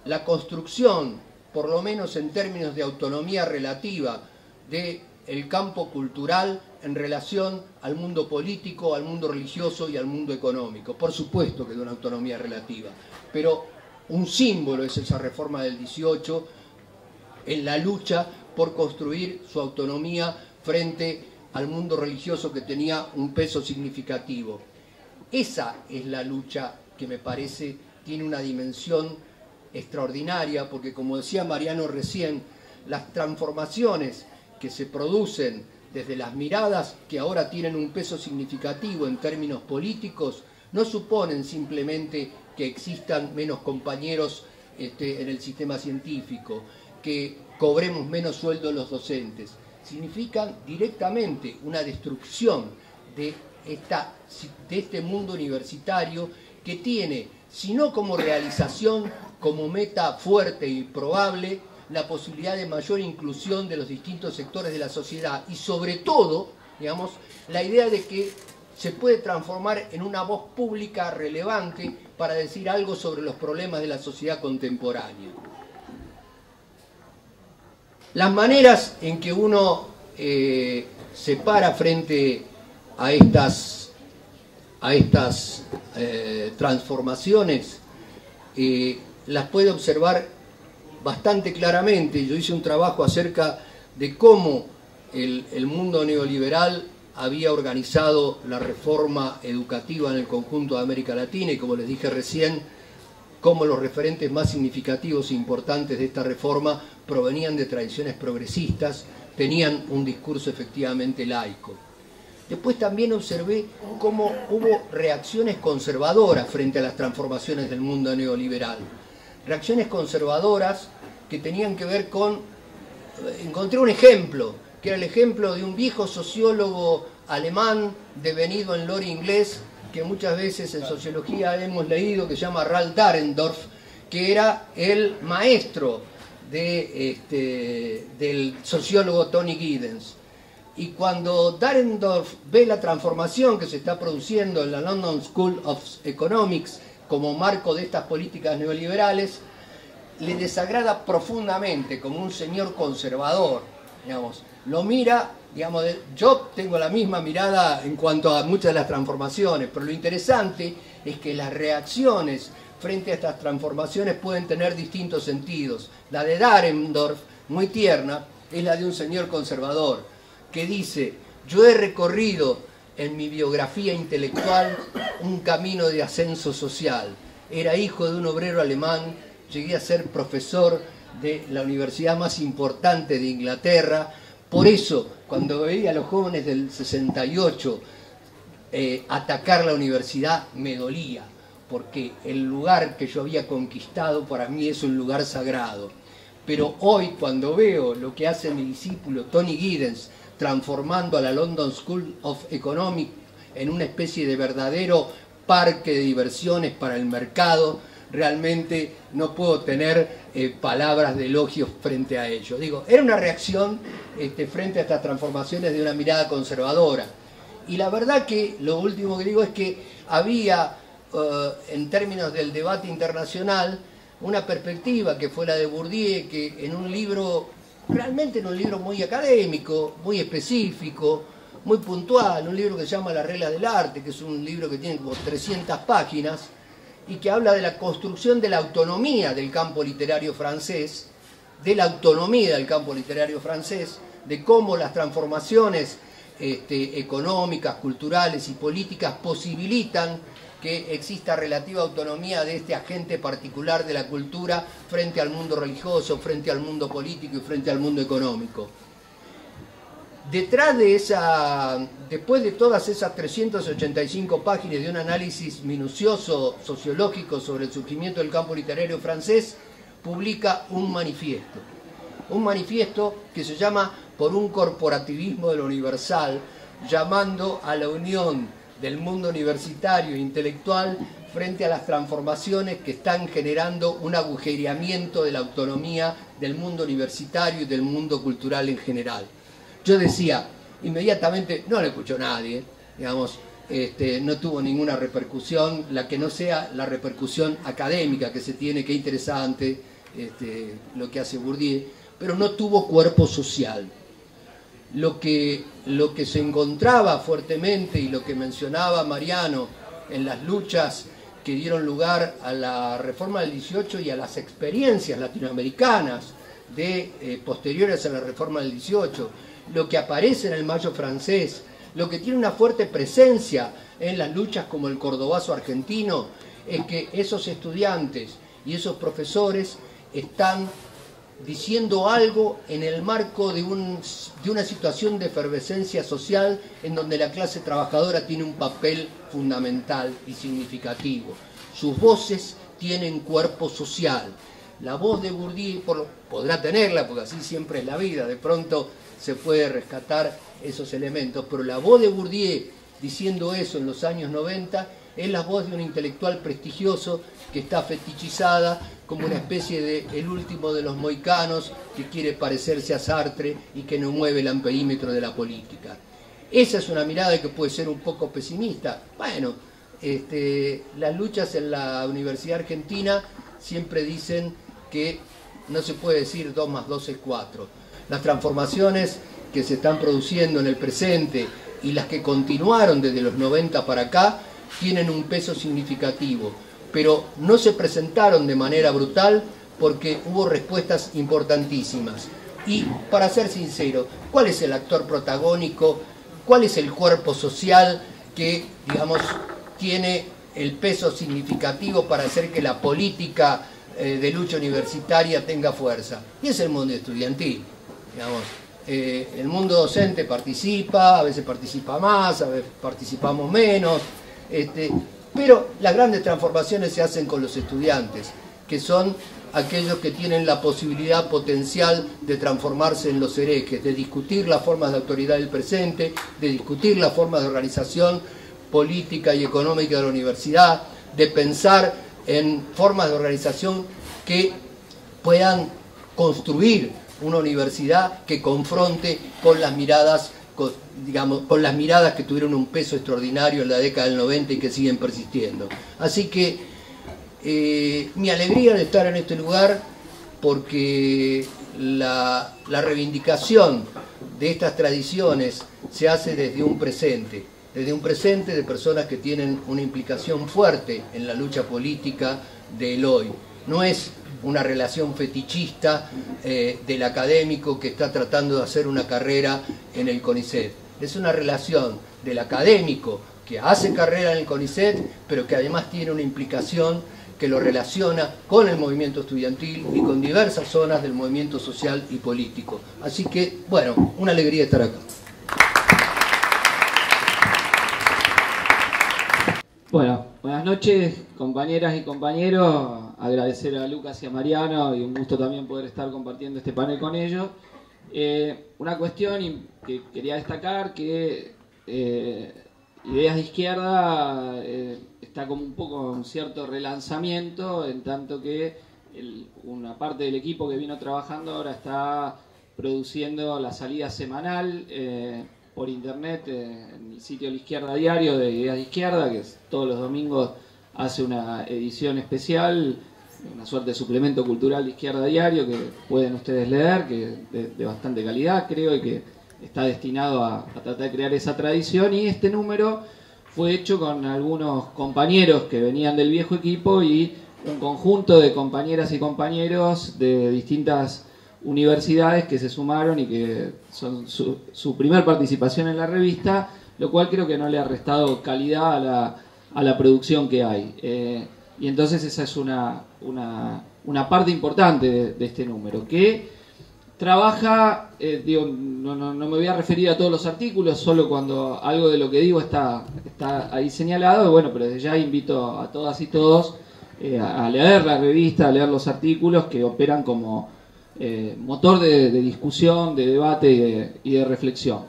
la construcción, por lo menos en términos de autonomía relativa, del campo cultural en relación al mundo político, al mundo religioso y al mundo económico. Por supuesto que de una autonomía relativa, pero un símbolo es esa reforma del 18 en la lucha por construir su autonomía frente al mundo religioso que tenía un peso significativo. Esa es la lucha que me parece tiene una dimensión extraordinaria, porque como decía Mariano recién, las transformaciones que se producen desde las miradas que ahora tienen un peso significativo en términos políticos, no suponen simplemente que existan menos compañeros en el sistema científico, que cobremos menos sueldo los docentes. Significan directamente una destrucción de este mundo universitario que tiene, si no como realización, como meta fuerte y probable, la posibilidad de mayor inclusión de los distintos sectores de la sociedad y sobre todo, digamos, la idea de que se puede transformar en una voz pública relevante para decir algo sobre los problemas de la sociedad contemporánea. Las maneras en que uno se para frente a estas transformaciones las puede observar bastante claramente. Yo hice un trabajo acerca de cómo el mundo neoliberal había organizado la reforma educativa en el conjunto de América Latina y, como les dije recién, cómo los referentes más significativos e importantes de esta reforma provenían de tradiciones progresistas, tenían un discurso efectivamente laico. Después también observé cómo hubo reacciones conservadoras frente a las transformaciones del mundo neoliberal. Reacciones conservadoras que tenían que ver con... Encontré un ejemplo, que era el ejemplo de un viejo sociólogo alemán devenido en lore inglés, que muchas veces en sociología hemos leído, que se llama Ralph Dahrendorf, que era el maestro del sociólogo Tony Giddens. Y cuando Dahrendorf ve la transformación que se está produciendo en la London School of Economics como marco de estas políticas neoliberales, le desagrada profundamente como un señor conservador, digamos. Lo mira, digamos, yo tengo la misma mirada en cuanto a muchas de las transformaciones, pero lo interesante es que las reacciones frente a estas transformaciones pueden tener distintos sentidos. La de Dahrendorf, muy tierna, es la de un señor conservador, que dice: yo he recorrido en mi biografía intelectual un camino de ascenso social. Era hijo de un obrero alemán, llegué a ser profesor de la universidad más importante de Inglaterra. Por eso, cuando veía a los jóvenes del 68 atacar la universidad, me dolía, porque el lugar que yo había conquistado para mí es un lugar sagrado. Pero hoy, cuando veo lo que hace mi discípulo Tony Giddens, transformando a la London School of Economics en una especie de verdadero parque de diversiones para el mercado, realmente no puedo tener palabras de elogio frente a ello. Digo, era una reacción frente a estas transformaciones de una mirada conservadora. Y la verdad que lo último que digo es que había, en términos del debate internacional, una perspectiva que fue la de Bourdieu, que en un libro, realmente en un libro muy académico, muy específico, muy puntual, un libro que se llama Las reglas del arte, que es un libro que tiene como 300 páginas, y que habla de la construcción de la autonomía del campo literario francés, de cómo las transformaciones económicas, culturales y políticas posibilitan que exista relativa autonomía de este agente particular de la cultura frente al mundo religioso, frente al mundo político y frente al mundo económico. Detrás de después de todas esas 385 páginas de un análisis minucioso sociológico sobre el surgimiento del campo literario francés, publica un manifiesto que se llama Por un corporativismo de lo universal, llamando a la unión del mundo universitario e intelectual frente a las transformaciones que están generando un agujereamiento de la autonomía del mundo universitario y del mundo cultural en general. Yo decía, inmediatamente, no lo escuchó nadie, digamos, no tuvo ninguna repercusión, la que no sea la repercusión académica que se tiene, que interesante lo que hace Bourdieu, pero no tuvo cuerpo social. Lo que se encontraba fuertemente y lo que mencionaba Mariano en las luchas que dieron lugar a la reforma del 18 y a las experiencias latinoamericanas posteriores a la reforma del 18, lo que aparece en el Mayo francés, lo que tiene una fuerte presencia en las luchas como el cordobazo argentino, es que esos estudiantes y esos profesores están diciendo algo en el marco de una situación de efervescencia social en donde la clase trabajadora tiene un papel fundamental y significativo. Sus voces tienen cuerpo social. La voz de Bourdieu podrá tenerla, porque así siempre es la vida, de pronto se puede rescatar esos elementos, pero la voz de Bourdieu diciendo eso en los años 90, es la voz de un intelectual prestigioso que está fetichizada como una especie de el último de los mohicanos que quiere parecerse a Sartre y que no mueve el amperímetro de la política. Esa es una mirada que puede ser un poco pesimista. Bueno, las luchas en la Universidad Argentina siempre dicen que no se puede decir 2 más 2 es 4. Las transformaciones que se están produciendo en el presente y las que continuaron desde los 90 para acá tienen un peso significativo, pero no se presentaron de manera brutal porque hubo respuestas importantísimas. Y para ser sincero, ¿cuál es el actor protagónico? ¿Cuál es el cuerpo social que, digamos, tiene el peso significativo para hacer que la política de lucha universitaria tenga fuerza? Y es el mundo estudiantil, digamos. El mundo docente participa, a veces participa más, a veces participamos menos, pero las grandes transformaciones se hacen con los estudiantes, que son aquellos que tienen la posibilidad potencial de transformarse en los herejes, de discutir las formas de autoridad del presente, de discutir las formas de organización política y económica de la universidad, de pensar en formas de organización que puedan construir una universidad que confronte con las miradas, digamos, con las miradas que tuvieron un peso extraordinario en la década del 90 y que siguen persistiendo. Así que mi alegría de estar en este lugar, porque la reivindicación de estas tradiciones se hace desde un presente de personas que tienen una implicación fuerte en la lucha política del hoy. No es una relación fetichista del académico que está tratando de hacer una carrera en el CONICET. Es una relación del académico que hace carrera en el CONICET, pero que además tiene una implicación que lo relaciona con el movimiento estudiantil y con diversas zonas del movimiento social y político. Así que, bueno, una alegría estar acá. Bueno, buenas noches, compañeras y compañeros. Agradecer a Lucas y a Mariano, y un gusto también poder estar compartiendo este panel con ellos. Una cuestión que quería destacar, que Ideas de Izquierda está como un poco en cierto relanzamiento, en tanto que una parte del equipo que vino trabajando ahora está produciendo la salida semanal por internet en el sitio La Izquierda Diario de Ideas de Izquierda, que todos los domingos hace una edición especial, una suerte de suplemento cultural de Izquierda Diario que pueden ustedes leer, que es de bastante calidad, creo, y que está destinado a tratar de crear esa tradición. Y este número fue hecho con algunos compañeros que venían del viejo equipo y un conjunto de compañeras y compañeros de distintas universidades que se sumaron y que son su primer participación en la revista, lo cual creo que no le ha restado calidad a la producción que hay. Y entonces esa es una parte importante de este número, que trabaja, no me voy a referir a todos los artículos, solo cuando algo de lo que digo está ahí señalado, bueno, pero desde ya invito a todas y todos a leer la revista, a leer los artículos que operan como motor de discusión, de debate y de reflexión.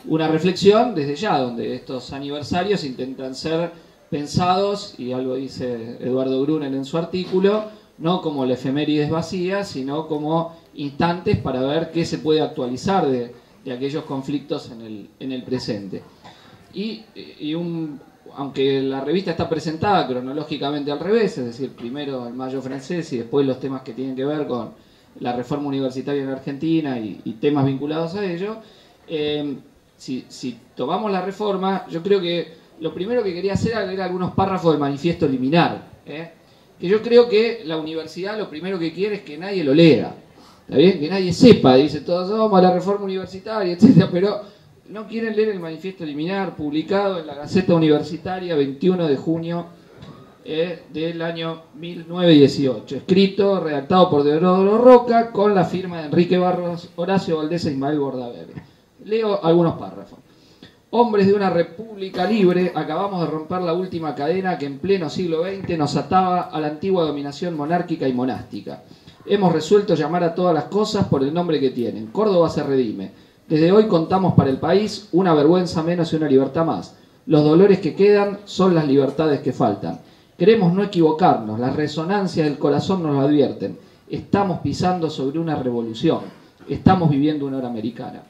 Una reflexión desde ya, donde estos aniversarios intentan ser pensados, y algo dice Eduardo Brunner en su artículo, no como la efemérides vacía, sino como instantes para ver qué se puede actualizar de aquellos conflictos en el presente. Aunque la revista está presentada cronológicamente al revés, es decir, primero el Mayo francés y después los temas que tienen que ver con la reforma universitaria en Argentina y temas vinculados a ello, si tomamos la reforma, yo creo que lo primero que quería hacer era leer algunos párrafos del manifiesto liminar, que yo creo que la universidad lo primero que quiere es que nadie lo lea, ¿está bien? Que nadie sepa, dice todos, vamos a la reforma universitaria, etcétera, pero no quieren leer el manifiesto liminar, publicado en la Gaceta Universitaria 21 de junio del año 1918, escrito, redactado por Deodoro Roca, con la firma de Enrique Barros, Horacio Valdés e Ismael Bordaberry. Leo algunos párrafos. Hombres de una república libre, acabamos de romper la última cadena que en pleno siglo XX nos ataba a la antigua dominación monárquica y monástica. Hemos resuelto llamar a todas las cosas por el nombre que tienen. Córdoba se redime. Desde hoy contamos para el país una vergüenza menos y una libertad más. Los dolores que quedan son las libertades que faltan. Queremos no equivocarnos, las resonancias del corazón nos lo advierten. Estamos pisando sobre una revolución, estamos viviendo una hora americana.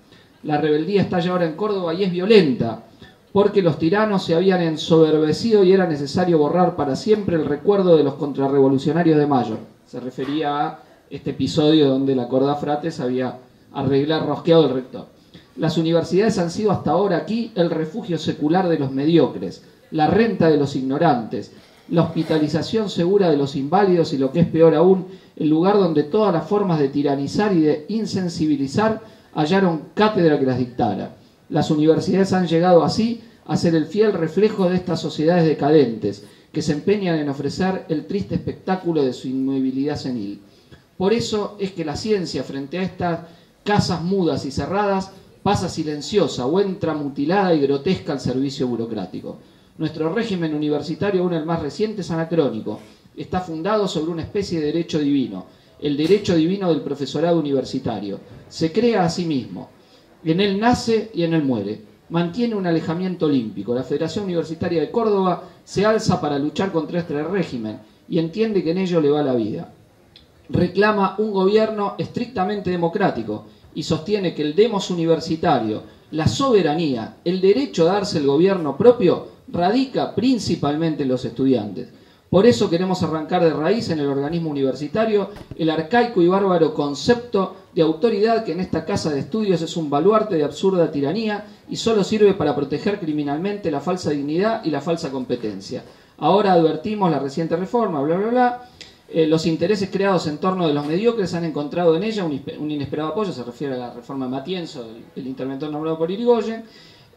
La rebeldía está ya ahora en Córdoba y es violenta, porque los tiranos se habían ensoberbecido y era necesario borrar para siempre el recuerdo de los contrarrevolucionarios de Mayo. Se refería a este episodio donde la Cordá Frates había rosqueado el rector. Las universidades han sido hasta ahora aquí el refugio secular de los mediocres, la renta de los ignorantes, la hospitalización segura de los inválidos y, lo que es peor aún, el lugar donde todas las formas de tiranizar y de insensibilizar hallaron cátedra que las dictara. Las universidades han llegado así a ser el fiel reflejo de estas sociedades decadentes, que se empeñan en ofrecer el triste espectáculo de su inmovilidad senil. Por eso es que la ciencia, frente a estas casas mudas y cerradas, pasa silenciosa o entra mutilada y grotesca al servicio burocrático. Nuestro régimen universitario, aún el más reciente, es anacrónico. Está fundado sobre una especie de derecho divino, el derecho divino del profesorado universitario. Se crea a sí mismo. En él nace y en él muere. Mantiene un alejamiento olímpico. La Federación Universitaria de Córdoba se alza para luchar contra este régimen y entiende que en ello le va la vida. Reclama un gobierno estrictamente democrático y sostiene que el demos universitario, la soberanía, el derecho a darse el gobierno propio, radica principalmente en los estudiantes. Por eso queremos arrancar de raíz en el organismo universitario el arcaico y bárbaro concepto de autoridad que en esta casa de estudios es un baluarte de absurda tiranía y solo sirve para proteger criminalmente la falsa dignidad y la falsa competencia. Ahora advertimos la reciente reforma, bla, bla, bla. Los intereses creados en torno de los mediocres han encontrado en ella un inesperado apoyo, se refiere a la reforma de Matienzo, el interventor nombrado por Irigoyen.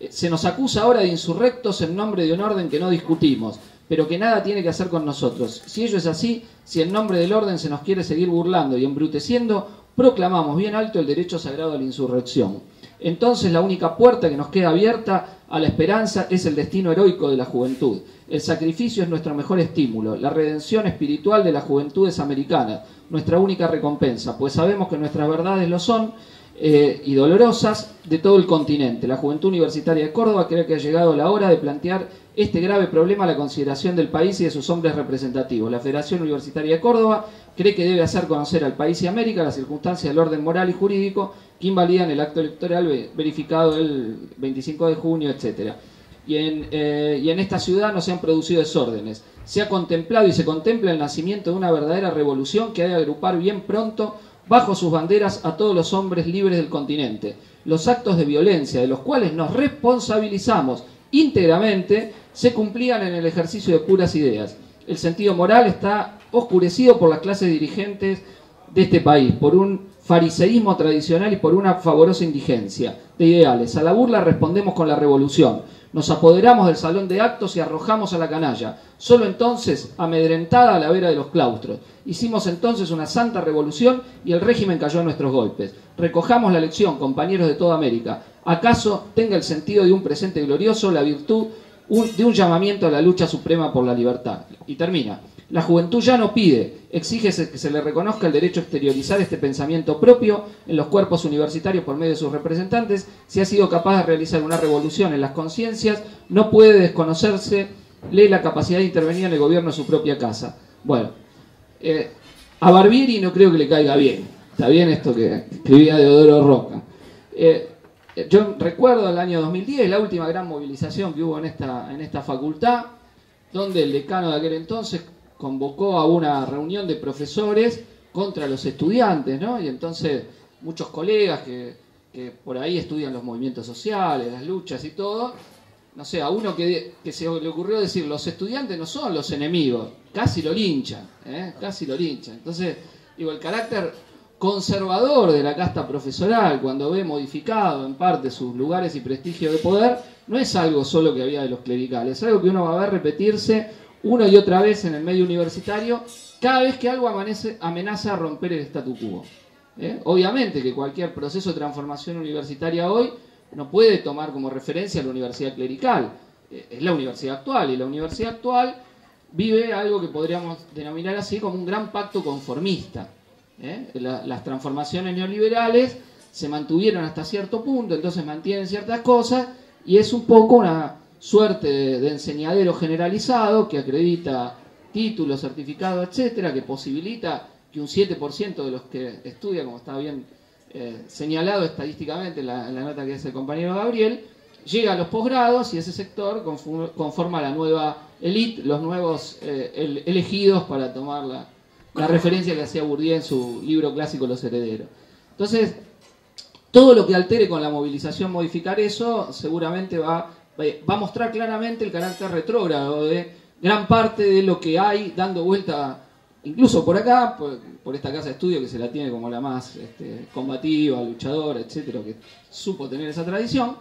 Se nos acusa ahora de insurrectos en nombre de un orden que no discutimos, pero que nada tiene que hacer con nosotros. Si ello es así, si en nombre del orden se nos quiere seguir burlando y embruteciendo, proclamamos bien alto el derecho sagrado a la insurrección. Entonces la única puerta que nos queda abierta a la esperanza es el destino heroico de la juventud. El sacrificio es nuestro mejor estímulo, la redención espiritual de las juventudes americanas, nuestra única recompensa, pues sabemos que nuestras verdades lo son, y dolorosas de todo el continente. La Juventud Universitaria de Córdoba cree que ha llegado la hora de plantear este grave problema a la consideración del país y de sus hombres representativos. La Federación Universitaria de Córdoba cree que debe hacer conocer al país y a América las circunstancias del orden moral y jurídico que invalidan el acto electoral verificado el 25 de junio, etc. Y en esta ciudad no se han producido desórdenes. Se ha contemplado y se contempla el nacimiento de una verdadera revolución que ha de agrupar bien pronto bajo sus banderas a todos los hombres libres del continente. Los actos de violencia de los cuales nos responsabilizamos íntegramente se cumplían en el ejercicio de puras ideas. El sentido moral está oscurecido por las clases dirigentes de este país, por un fariseísmo tradicional y por una favorosa indigencia de ideales. A la burla respondemos con la revolución. Nos apoderamos del salón de actos y arrojamos a la canalla. Solo entonces, amedrentada a la vera de los claustros. Hicimos entonces una santa revolución y el régimen cayó a nuestros golpes. Recojamos la lección, compañeros de toda América. ¿Acaso tenga el sentido de un presente glorioso la virtud de un llamamiento a la lucha suprema por la libertad? Y termina. La juventud ya no pide, exige que se le reconozca el derecho a exteriorizar este pensamiento propio en los cuerpos universitarios por medio de sus representantes. Si ha sido capaz de realizar una revolución en las conciencias, no puede desconocerse la capacidad de intervenir en el gobierno de su propia casa. Bueno, a Barbieri no creo que le caiga bien. Está bien esto que escribía Deodoro Roca. Yo recuerdo el año 2010, la última gran movilización que hubo en esta facultad, donde el decano de aquel entonces convocó a una reunión de profesores contra los estudiantes, ¿no? Y entonces muchos colegas que por ahí estudian los movimientos sociales, las luchas y todo, no sé, a uno que se le ocurrió decir, los estudiantes no son los enemigos, casi lo linchan, casi lo linchan. Entonces, digo, el carácter conservador de la casta profesoral, cuando ve modificado en parte sus lugares y prestigio de poder, no es algo solo que había de los clericales, es algo que uno va a ver repetirse una y otra vez en el medio universitario, cada vez que algo amenaza a romper el statu quo. Obviamente que cualquier proceso de transformación universitaria hoy no puede tomar como referencia a la universidad clerical, es la universidad actual, y la universidad actual vive algo que podríamos denominar así como un gran pacto conformista. Las transformaciones neoliberales se mantuvieron hasta cierto punto, entonces mantienen ciertas cosas, y es un poco suerte de enseñadero generalizado que acredita títulos, certificados, etcétera, que posibilita que un 7% de los que estudia, como está bien señalado estadísticamente en la nota que hace el compañero Gabriel, llega a los posgrados y ese sector conforma la nueva élite, los nuevos elegidos para tomar la referencia que hacía Bourdieu en su libro clásico Los Herederos. Entonces, todo lo que altere con la movilización modificar eso seguramente va a mostrar claramente el carácter retrógrado de gran parte de lo que hay dando vuelta, incluso por acá, por esta casa de estudio que se la tiene como la más combativa, luchadora, etcétera, que supo tener esa tradición.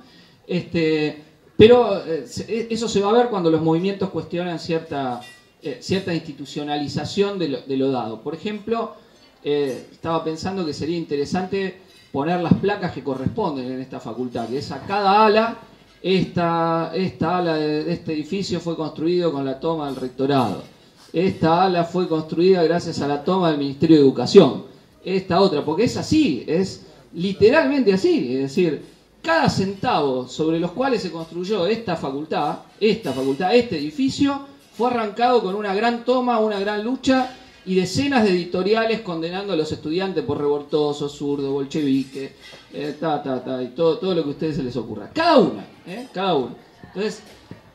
Pero eso se va a ver cuando los movimientos cuestionan cierta institucionalización de lo dado. Por ejemplo, estaba pensando que sería interesante poner las placas que corresponden en esta facultad, que es a cada ala. Esta ala de este edificio fue construido con la toma del rectorado. Esta ala fue construida gracias a la toma del Ministerio de Educación. Esta otra, porque es así, es literalmente así. Es decir, cada centavo sobre los cuales se construyó esta facultad, este edificio, fue arrancado con una gran toma, una gran lucha y decenas de editoriales condenando a los estudiantes por revoltosos, zurdos, bolcheviques, y todo lo que a ustedes se les ocurra. Cada una. Entonces,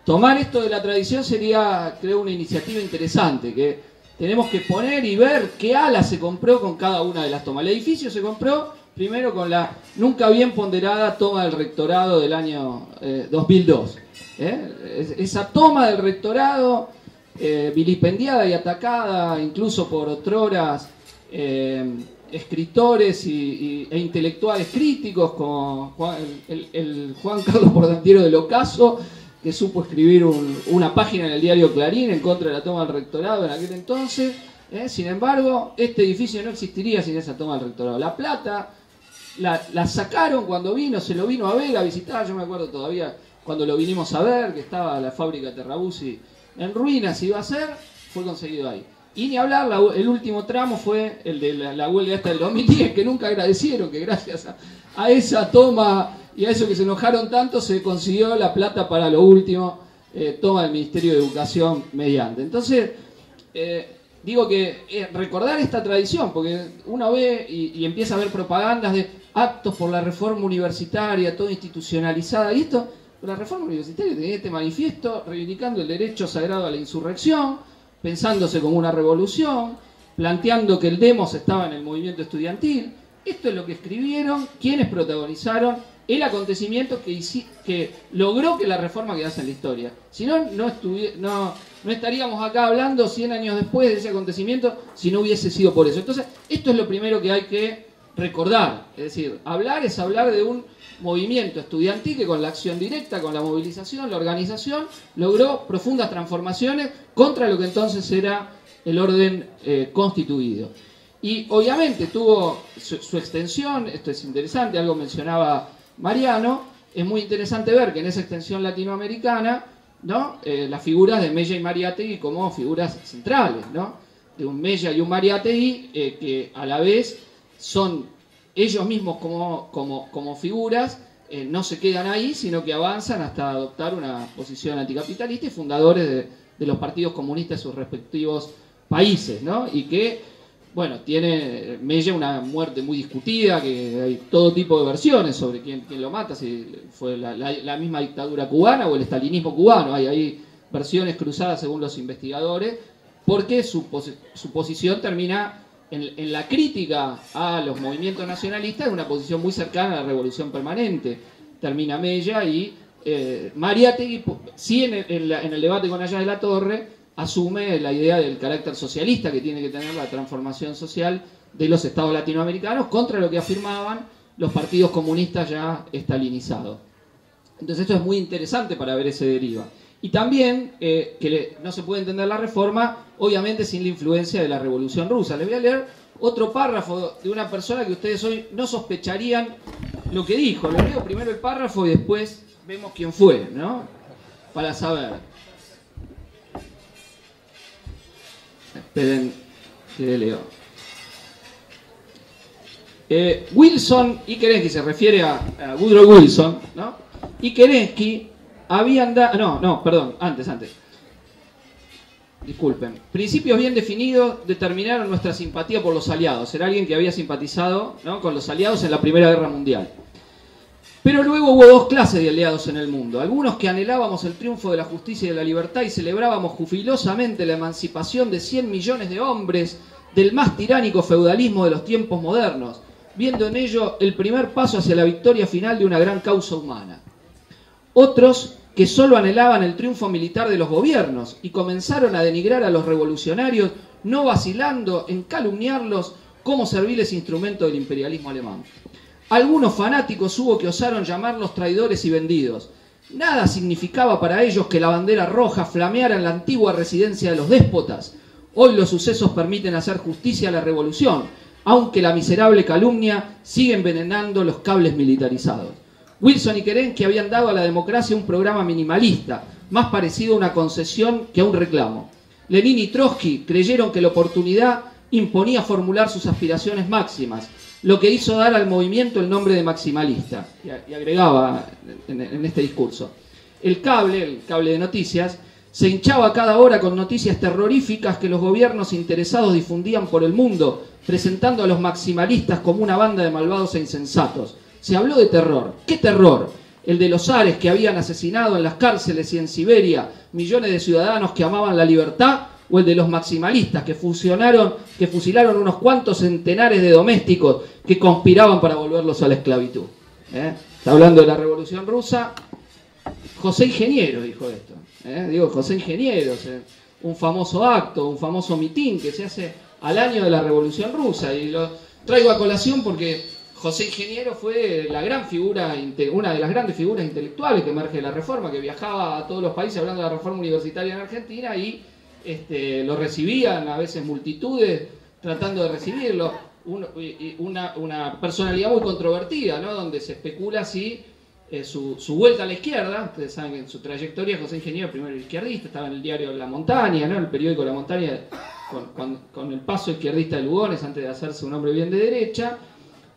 tomar esto de la tradición sería, creo, una iniciativa interesante, que tenemos que poner y ver qué ala se compró con cada una de las tomas. El edificio se compró primero con la nunca bien ponderada toma del rectorado del año 2002. Esa toma del rectorado, vilipendiada y atacada incluso por otroras escritores e intelectuales críticos como el Juan Carlos Portantiero del Ocaso, que supo escribir una página en el diario Clarín en contra de la toma del rectorado en aquel entonces. Sin embargo, este edificio no existiría sin esa toma del rectorado. La plata la sacaron cuando vino, se lo vino a ver, a visitar. Yo me acuerdo todavía cuando lo vinimos a ver, que estaba la fábrica Terrabuzzi en ruinas, iba a ser, fue conseguido ahí. Y ni hablar, el último tramo fue el de la huelga esta del 2010, que nunca agradecieron, que gracias a esa toma y a eso que se enojaron tanto, se consiguió la plata para lo último, toma del Ministerio de Educación mediante. Entonces, digo que recordar esta tradición, porque uno ve y empieza a ver propagandas de actos por la reforma universitaria, todo institucionalizada, y esto, la reforma universitaria tenía este manifiesto reivindicando el derecho sagrado a la insurrección, pensándose como una revolución, planteando que el demos estaba en el movimiento estudiantil. Esto es lo que escribieron quienes protagonizaron el acontecimiento que logró que la reforma quedase en la historia. Si no, no estaríamos acá hablando 100 años después de ese acontecimiento si no hubiese sido por eso. Entonces, esto es lo primero que hay que recordar. Es decir, hablar es hablar de un movimiento estudiantil que con la acción directa, con la movilización, la organización, logró profundas transformaciones contra lo que entonces era el orden constituido. Y obviamente tuvo su extensión. Esto es interesante, algo mencionaba Mariano. Es muy interesante ver que en esa extensión latinoamericana, ¿no? Las figuras de Mella y Mariátegui como figuras centrales, ¿no? De un Mella y un Mariátegui que a la vez son ellos mismos como figuras, no se quedan ahí, sino que avanzan hasta adoptar una posición anticapitalista y fundadores de los partidos comunistas de sus respectivos países, ¿no? Y que, bueno, tiene Mella una muerte muy discutida, que hay todo tipo de versiones sobre quién lo mata, si fue la misma dictadura cubana o el estalinismo cubano. Hay ahí versiones cruzadas según los investigadores, porque su posición termina en la crítica a los movimientos nacionalistas, en una posición muy cercana a la revolución permanente. Termina Mella y Mariátegui, sí, en el debate con Allá de la Torre, asume la idea del carácter socialista que tiene que tener la transformación social de los estados latinoamericanos contra lo que afirmaban los partidos comunistas ya estalinizados. Entonces esto es muy interesante para ver ese deriva. Y también que no se puede entender la reforma, obviamente, sin la influencia de la Revolución Rusa. Les voy a leer otro párrafo de una persona que ustedes hoy no sospecharían lo que dijo. Les leo primero el párrafo y después vemos quién fue, ¿no? Para saber. Esperen que le leo. Wilson y Kerensky, se refiere a Woodrow Wilson, ¿no? Y Kerensky antes. Disculpen. Principios bien definidos determinaron nuestra simpatía por los aliados. Era alguien que había simpatizado, ¿no?, con los aliados en la Primera Guerra Mundial. Pero luego hubo dos clases de aliados en el mundo. Algunos que anhelábamos el triunfo de la justicia y de la libertad y celebrábamos jubilosamente la emancipación de 100 millones de hombres del más tiránico feudalismo de los tiempos modernos, viendo en ello el primer paso hacia la victoria final de una gran causa humana. Otros que solo anhelaban el triunfo militar de los gobiernos y comenzaron a denigrar a los revolucionarios, no vacilando en calumniarlos como serviles instrumentos del imperialismo alemán. Algunos fanáticos hubo que osaron llamarlos traidores y vendidos. Nada significaba para ellos que la bandera roja flameara en la antigua residencia de los déspotas. Hoy los sucesos permiten hacer justicia a la revolución, aunque la miserable calumnia sigue envenenando los cables militarizados. Wilson y Kerensky habían dado a la democracia un programa minimalista, más parecido a una concesión que a un reclamo. Lenin y Trotsky creyeron que la oportunidad imponía formular sus aspiraciones máximas, lo que hizo dar al movimiento el nombre de maximalista. Y agregaba en este discurso: el cable de noticias, se hinchaba cada hora con noticias terroríficas que los gobiernos interesados difundían por el mundo, presentando a los maximalistas como una banda de malvados e insensatos. Se habló de terror. ¿Qué terror? El de los zares que habían asesinado en las cárceles y en Siberia millones de ciudadanos que amaban la libertad, o el de los maximalistas que fusilaron unos cuantos centenares de domésticos que conspiraban para volverlos a la esclavitud. Está hablando de la Revolución Rusa. José Ingeniero dijo esto. José Ingeniero, un famoso acto, un famoso mitin que se hace al año de la Revolución Rusa, y lo traigo a colación porque José Ingeniero fue la gran figura, una de las grandes figuras intelectuales que emerge de la Reforma, que viajaba a todos los países hablando de la Reforma universitaria en Argentina y lo recibían a veces multitudes tratando de recibirlo. Una personalidad muy controvertida, ¿no?, donde se especula si su vuelta a la izquierda. Ustedes saben que en su trayectoria José Ingeniero primero izquierdista, estaba en el diario La Montaña, ¿no?, el periódico La Montaña, con el paso izquierdista de Lugones antes de hacerse un hombre bien de derecha.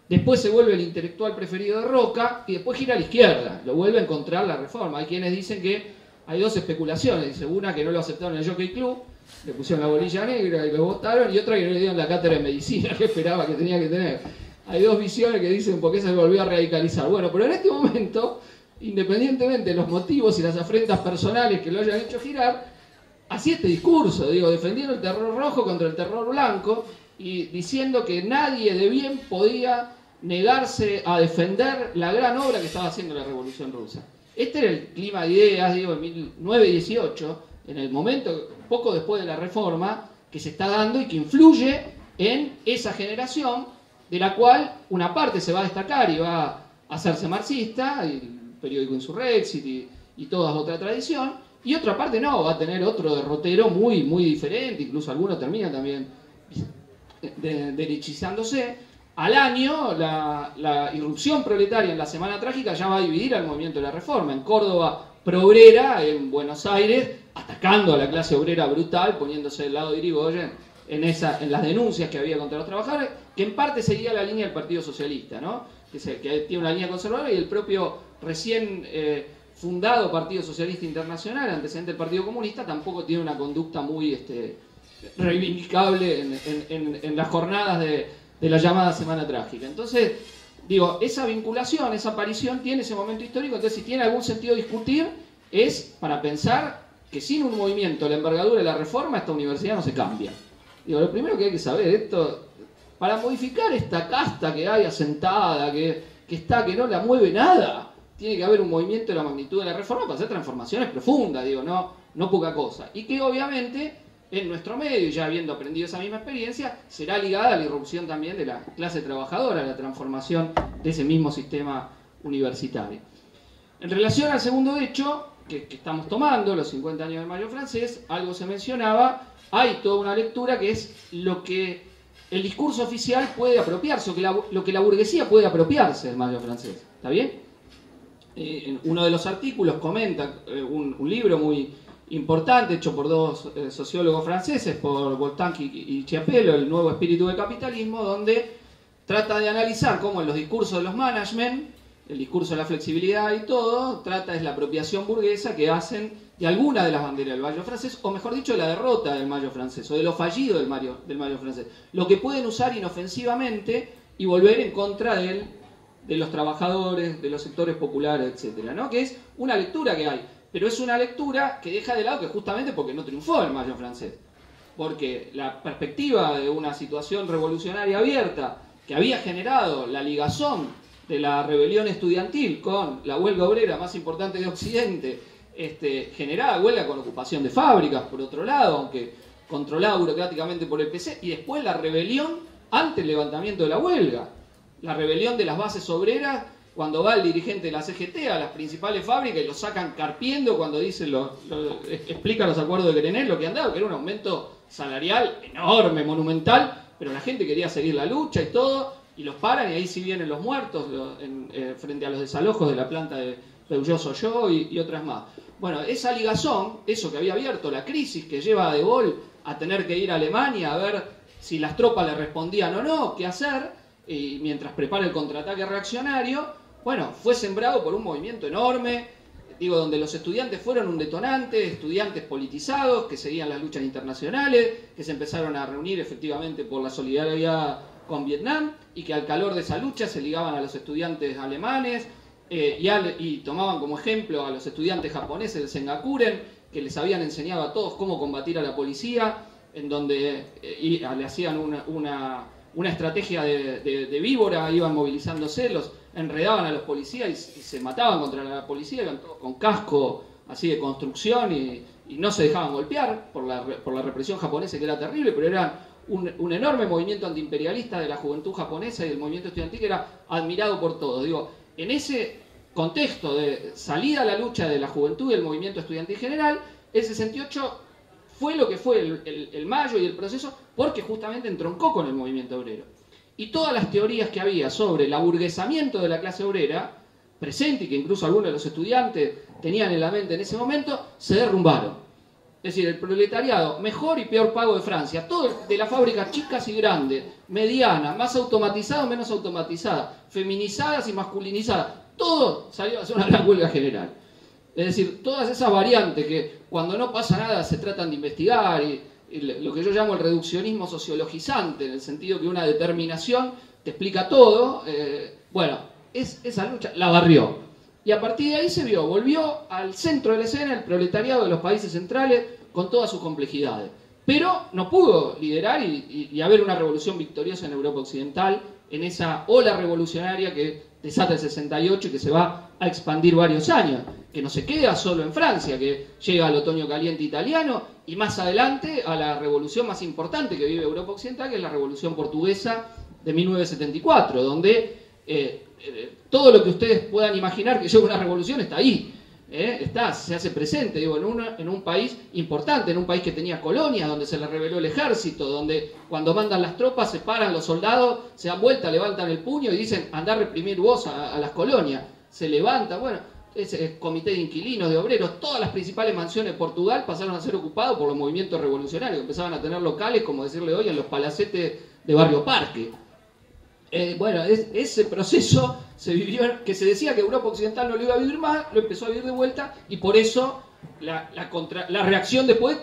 Después se vuelve el intelectual preferido de Roca y después gira a la izquierda, lo vuelve a encontrar la Reforma. Hay quienes dicen que hay dos especulaciones: dice una que no lo aceptaron en el Jockey Club, le pusieron la bolilla negra y lo votaron, y otra que no le dieron la cátedra de medicina que esperaba que tenía que tener. Hay dos visiones que dicen por qué se volvió a radicalizar. Bueno, pero en este momento, independientemente de los motivos y las afrentas personales que lo hayan hecho girar, hacía este discurso, defendiendo el terror rojo contra el terror blanco y diciendo que nadie de bien podía negarse a defender la gran obra que estaba haciendo la Revolución Rusa. Este era el clima de ideas, en 1918, en el momento, poco después de la Reforma, que se está dando y que influye en esa generación, de la cual una parte se va a destacar y va a hacerse marxista, el periódico Insurrexit y toda otra tradición, y otra parte no, va a tener otro derrotero muy, muy diferente, incluso algunos terminan también derechizándose. Al año, la irrupción proletaria en la Semana Trágica ya va a dividir al movimiento de la Reforma. En Córdoba, pro-obrera; en Buenos Aires, atacando a la clase obrera brutal, poniéndose del lado de Irigoyen en las denuncias que había contra los trabajadores, que en parte seguía la línea del Partido Socialista, ¿no?, que tiene una línea conservadora, y el propio recién fundado Partido Socialista Internacional, antecedente del Partido Comunista, tampoco tiene una conducta muy reivindicable en las jornadas de la llamada Semana Trágica. Entonces, esa vinculación, esa aparición tiene ese momento histórico. Entonces, si tiene algún sentido discutir, es para pensar que sin un movimiento, la envergadura de la Reforma, esta universidad no se cambia. Lo primero que hay que saber, esto, para modificar esta casta que hay asentada, que no la mueve nada, tiene que haber un movimiento de la magnitud de la Reforma para hacer transformaciones profundas, no poca cosa. Y que obviamente en nuestro medio, ya habiendo aprendido esa misma experiencia, será ligada a la irrupción también de la clase trabajadora, a la transformación de ese mismo sistema universitario. En relación al segundo hecho que estamos tomando, los 50 años del Mayo francés, algo se mencionaba, hay toda una lectura que es lo que el discurso oficial puede apropiarse, lo que la burguesía puede apropiarse del Mayo francés. ¿Está bien? En uno de los artículos comenta un libro muy importante, hecho por dos sociólogos franceses, por Boltanque y Chiapello, El nuevo espíritu del capitalismo, donde trata de analizar cómo en los discursos de los management el discurso de la flexibilidad y todo, trata es la apropiación burguesa que hacen de alguna de las banderas del Mayo francés, o mejor dicho, de la derrota del Mayo francés, o de lo fallido del Mayo francés. Lo que pueden usar inofensivamente y volver en contra de los trabajadores, de los sectores populares, etcétera, ¿no? Que es una lectura que hay, pero es una lectura que deja de lado que justamente porque no triunfó el Mayo francés. Porque la perspectiva de una situación revolucionaria abierta que había generado la ligazón de la rebelión estudiantil con la huelga obrera más importante de Occidente, generada huelga con ocupación de fábricas, por otro lado, aunque controlada burocráticamente por el PC, y después la rebelión ante el levantamiento de la huelga, la rebelión de las bases obreras, cuando va el dirigente de la CGT a las principales fábricas y lo sacan carpiendo cuando dicen explica los acuerdos de Grenelle, lo que han dado, que era un aumento salarial enorme, monumental, pero la gente quería seguir la lucha y todo, y los paran, y ahí sí vienen los muertos frente a los desalojos de la planta de Peugeot-Soyot y otras más. Bueno, esa ligazón, eso que había abierto, la crisis que lleva a De Gaulle a tener que ir a Alemania a ver si las tropas le respondían o no, qué hacer, y mientras prepara el contraataque reaccionario, bueno, fue sembrado por un movimiento enorme, donde los estudiantes fueron un detonante, estudiantes politizados que seguían las luchas internacionales, que se empezaron a reunir efectivamente por la solidaridad con Vietnam, y que al calor de esa lucha se ligaban a los estudiantes alemanes, y tomaban como ejemplo a los estudiantes japoneses del Sengakuren, que les habían enseñado a todos cómo combatir a la policía, en donde le hacían una estrategia de víbora, iban movilizándose, los enredaban a los policías y se mataban contra la policía, iban todos con casco así de construcción y no se dejaban golpear por la represión japonesa, que era terrible, pero era un enorme movimiento antiimperialista de la juventud japonesa y del movimiento estudiantil que era admirado por todos. En ese contexto de salida a la lucha de la juventud y del movimiento estudiantil general, el 68 fue lo que fue el Mayo y el proceso, porque justamente entroncó con el movimiento obrero. Y todas las teorías que había sobre el aburguesamiento de la clase obrera, presente y que incluso algunos de los estudiantes tenían en la mente en ese momento, se derrumbaron. Es decir, el proletariado, mejor y peor pago de Francia, todo de las fábricas chicas y grandes, medianas, más automatizadas o menos automatizadas, feminizadas y masculinizadas, todo salió a hacer una gran huelga general. Es decir, todas esas variantes que cuando no pasa nada se tratan de investigar, y lo que yo llamo el reduccionismo sociologizante, en el sentido que una determinación te explica todo, esa lucha la barrió. Y a partir de ahí volvió al centro de la escena el proletariado de los países centrales con todas sus complejidades. Pero no pudo liderar y haber una revolución victoriosa en Europa Occidental, en esa ola revolucionaria que desata el 68 y que se va a expandir varios años, que no se queda solo en Francia, que llega al otoño caliente italiano y más adelante a la revolución más importante que vive Europa Occidental, que es la revolución portuguesa de 1974, donde todo lo que ustedes puedan imaginar que lleva una revolución está ahí, se hace presente, en un país importante, en un país que tenía colonias, donde se le rebeló el ejército, donde cuando mandan las tropas se paran los soldados, se dan vuelta, levantan el puño y dicen andá a reprimir vos a las colonias, se levanta, ese comité de inquilinos, de obreros, todas las principales mansiones de Portugal pasaron a ser ocupadas por los movimientos revolucionarios, empezaban a tener locales, como decirle hoy, en los palacetes de Barrio Parque. Ese proceso se vivió, que se decía que Europa Occidental no lo iba a vivir más, lo empezó a vivir de vuelta, y por eso la reacción después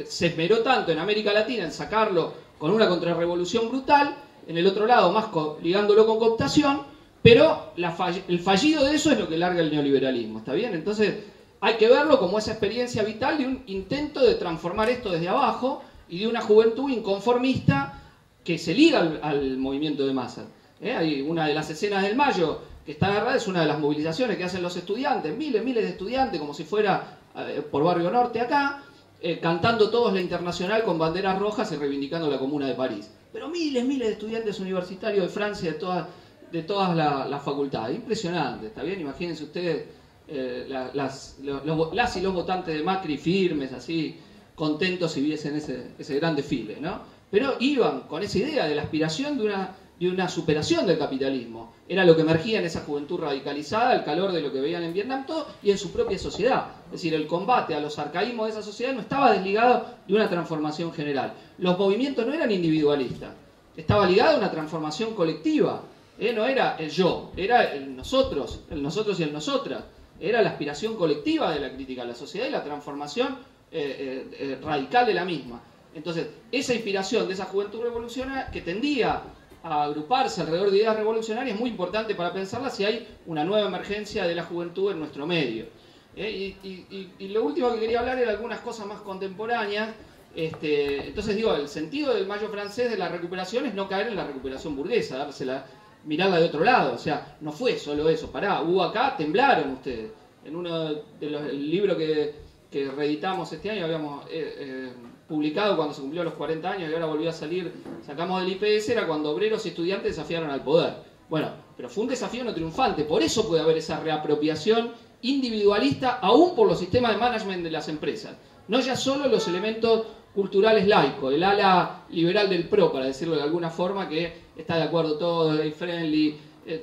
se esmeró tanto en América Latina en sacarlo con una contrarrevolución brutal, en el otro lado más ligándolo con cooptación, pero el fallido de eso es lo que larga el neoliberalismo, ¿está bien? Entonces hay que verlo como esa experiencia vital de un intento de transformar esto desde abajo y de una juventud inconformista que se liga al movimiento de masa. Hay una de las escenas del Mayo que está agarrada, es una de las movilizaciones que hacen los estudiantes, miles de estudiantes, como si fuera por Barrio Norte acá, cantando todos la Internacional con banderas rojas y reivindicando la Comuna de París. Pero miles de estudiantes universitarios de Francia, de todas las facultades. Impresionante, ¿está bien? Imagínense ustedes las y los votantes de Macri firmes, así, contentos si viesen ese gran desfile, ¿no? Pero iban con esa idea de la aspiración de una superación del capitalismo. Era lo que emergía en esa juventud radicalizada, al calor de lo que veían en Vietnam todo, y en su propia sociedad. Es decir, el combate a los arcaísmos de esa sociedad no estaba desligado de una transformación general. Los movimientos no eran individualistas, estaba ligado a una transformación colectiva. No era el yo, era el nosotros y el nosotras. Era la aspiración colectiva de la crítica a la sociedad y la transformación radical de la misma. Entonces, esa inspiración de esa juventud revolucionaria que tendía a agruparse alrededor de ideas revolucionarias es muy importante para pensarla si hay una nueva emergencia de la juventud en nuestro medio. Y lo último que quería hablar era algunas cosas más contemporáneas. Entonces digo, el sentido del Mayo francés de la recuperación es no caer en la recuperación burguesa, mirarla de otro lado. O sea, no fue solo eso, hubo acá, temblaron ustedes. En uno de los libros que reeditamos este año habíamos publicado cuando se cumplió los 40 años y ahora volvió a salir, sacamos del IPS, era cuando obreros y estudiantes desafiaron al poder. Bueno, pero fue un desafío no triunfante, por eso puede haber esa reapropiación individualista aún por los sistemas de management de las empresas. No ya solo los elementos culturales laicos, el ala liberal del PRO, para decirlo de alguna forma, que está de acuerdo todo, gay friendly,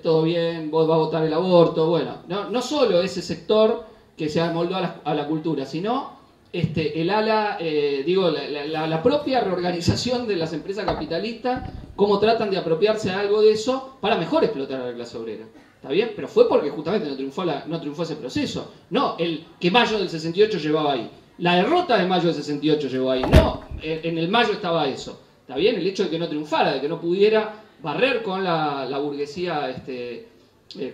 todo bien, vos vas a votar el aborto, bueno, no solo ese sector que se amoldó a la cultura, sino el ala, la propia reorganización de las empresas capitalistas, cómo tratan de apropiarse de algo de eso para mejor explotar a la clase obrera. ¿Está bien? Pero fue porque justamente no triunfó ese proceso. No el que Mayo del 68 llevaba ahí. La derrota de Mayo del 68 llevó ahí. No, en el Mayo estaba eso. ¿Está bien? El hecho de que no triunfara, de que no pudiera barrer con la burguesía,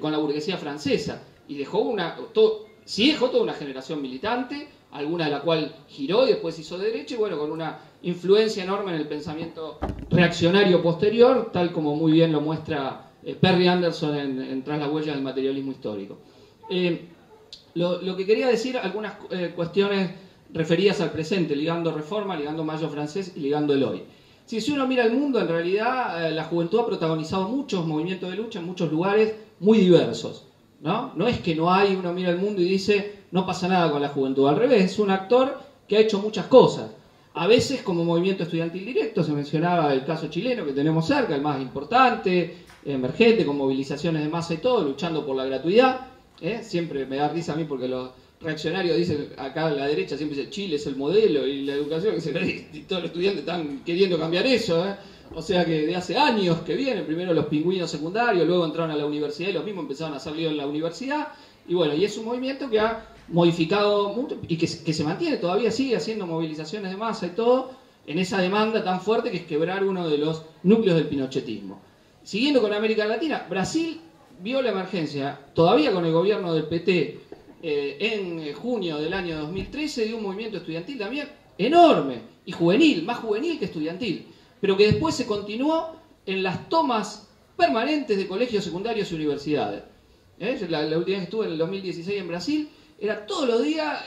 con la burguesía francesa. Y dejó dejó toda una generación militante, alguna de la cual giró y después hizo derecha, y bueno, con una influencia enorme en el pensamiento reaccionario posterior, tal como muy bien lo muestra Perry Anderson en Tras las huellas del materialismo histórico. Lo que quería decir, algunas cuestiones referidas al presente, ligando Reforma, ligando Mayo francés y ligando el hoy. Si uno mira el mundo, en realidad la juventud ha protagonizado muchos movimientos de lucha en muchos lugares muy diversos. No es que no hay, uno mira el mundo y dice, no pasa nada con la juventud. Al revés, es un actor que ha hecho muchas cosas. A veces como movimiento estudiantil directo, se mencionaba el caso chileno que tenemos cerca, el más importante, emergente, con movilizaciones de masa y todo, luchando por la gratuidad. Siempre me da risa a mí porque los reaccionarios dicen, acá a la derecha siempre dice Chile es el modelo y la educación, y todos los estudiantes están queriendo cambiar eso. O sea que de hace años que vienen, primero los pingüinos secundarios, luego entraron a la universidad y los mismos empezaron a hacer lío en la universidad. Y bueno, y es un movimiento que ha modificado mucho y que se mantiene, todavía sigue haciendo movilizaciones de masa y todo, en esa demanda tan fuerte que es quebrar uno de los núcleos del pinochetismo. Siguiendo con América Latina, Brasil vio la emergencia, todavía con el gobierno del PT, en junio del año 2013, de un movimiento estudiantil también enorme y juvenil, más juvenil que estudiantil, pero que después se continuó en las tomas permanentes de colegios secundarios y universidades. La última vez que estuve en el 2016 en Brasil, era todos los días,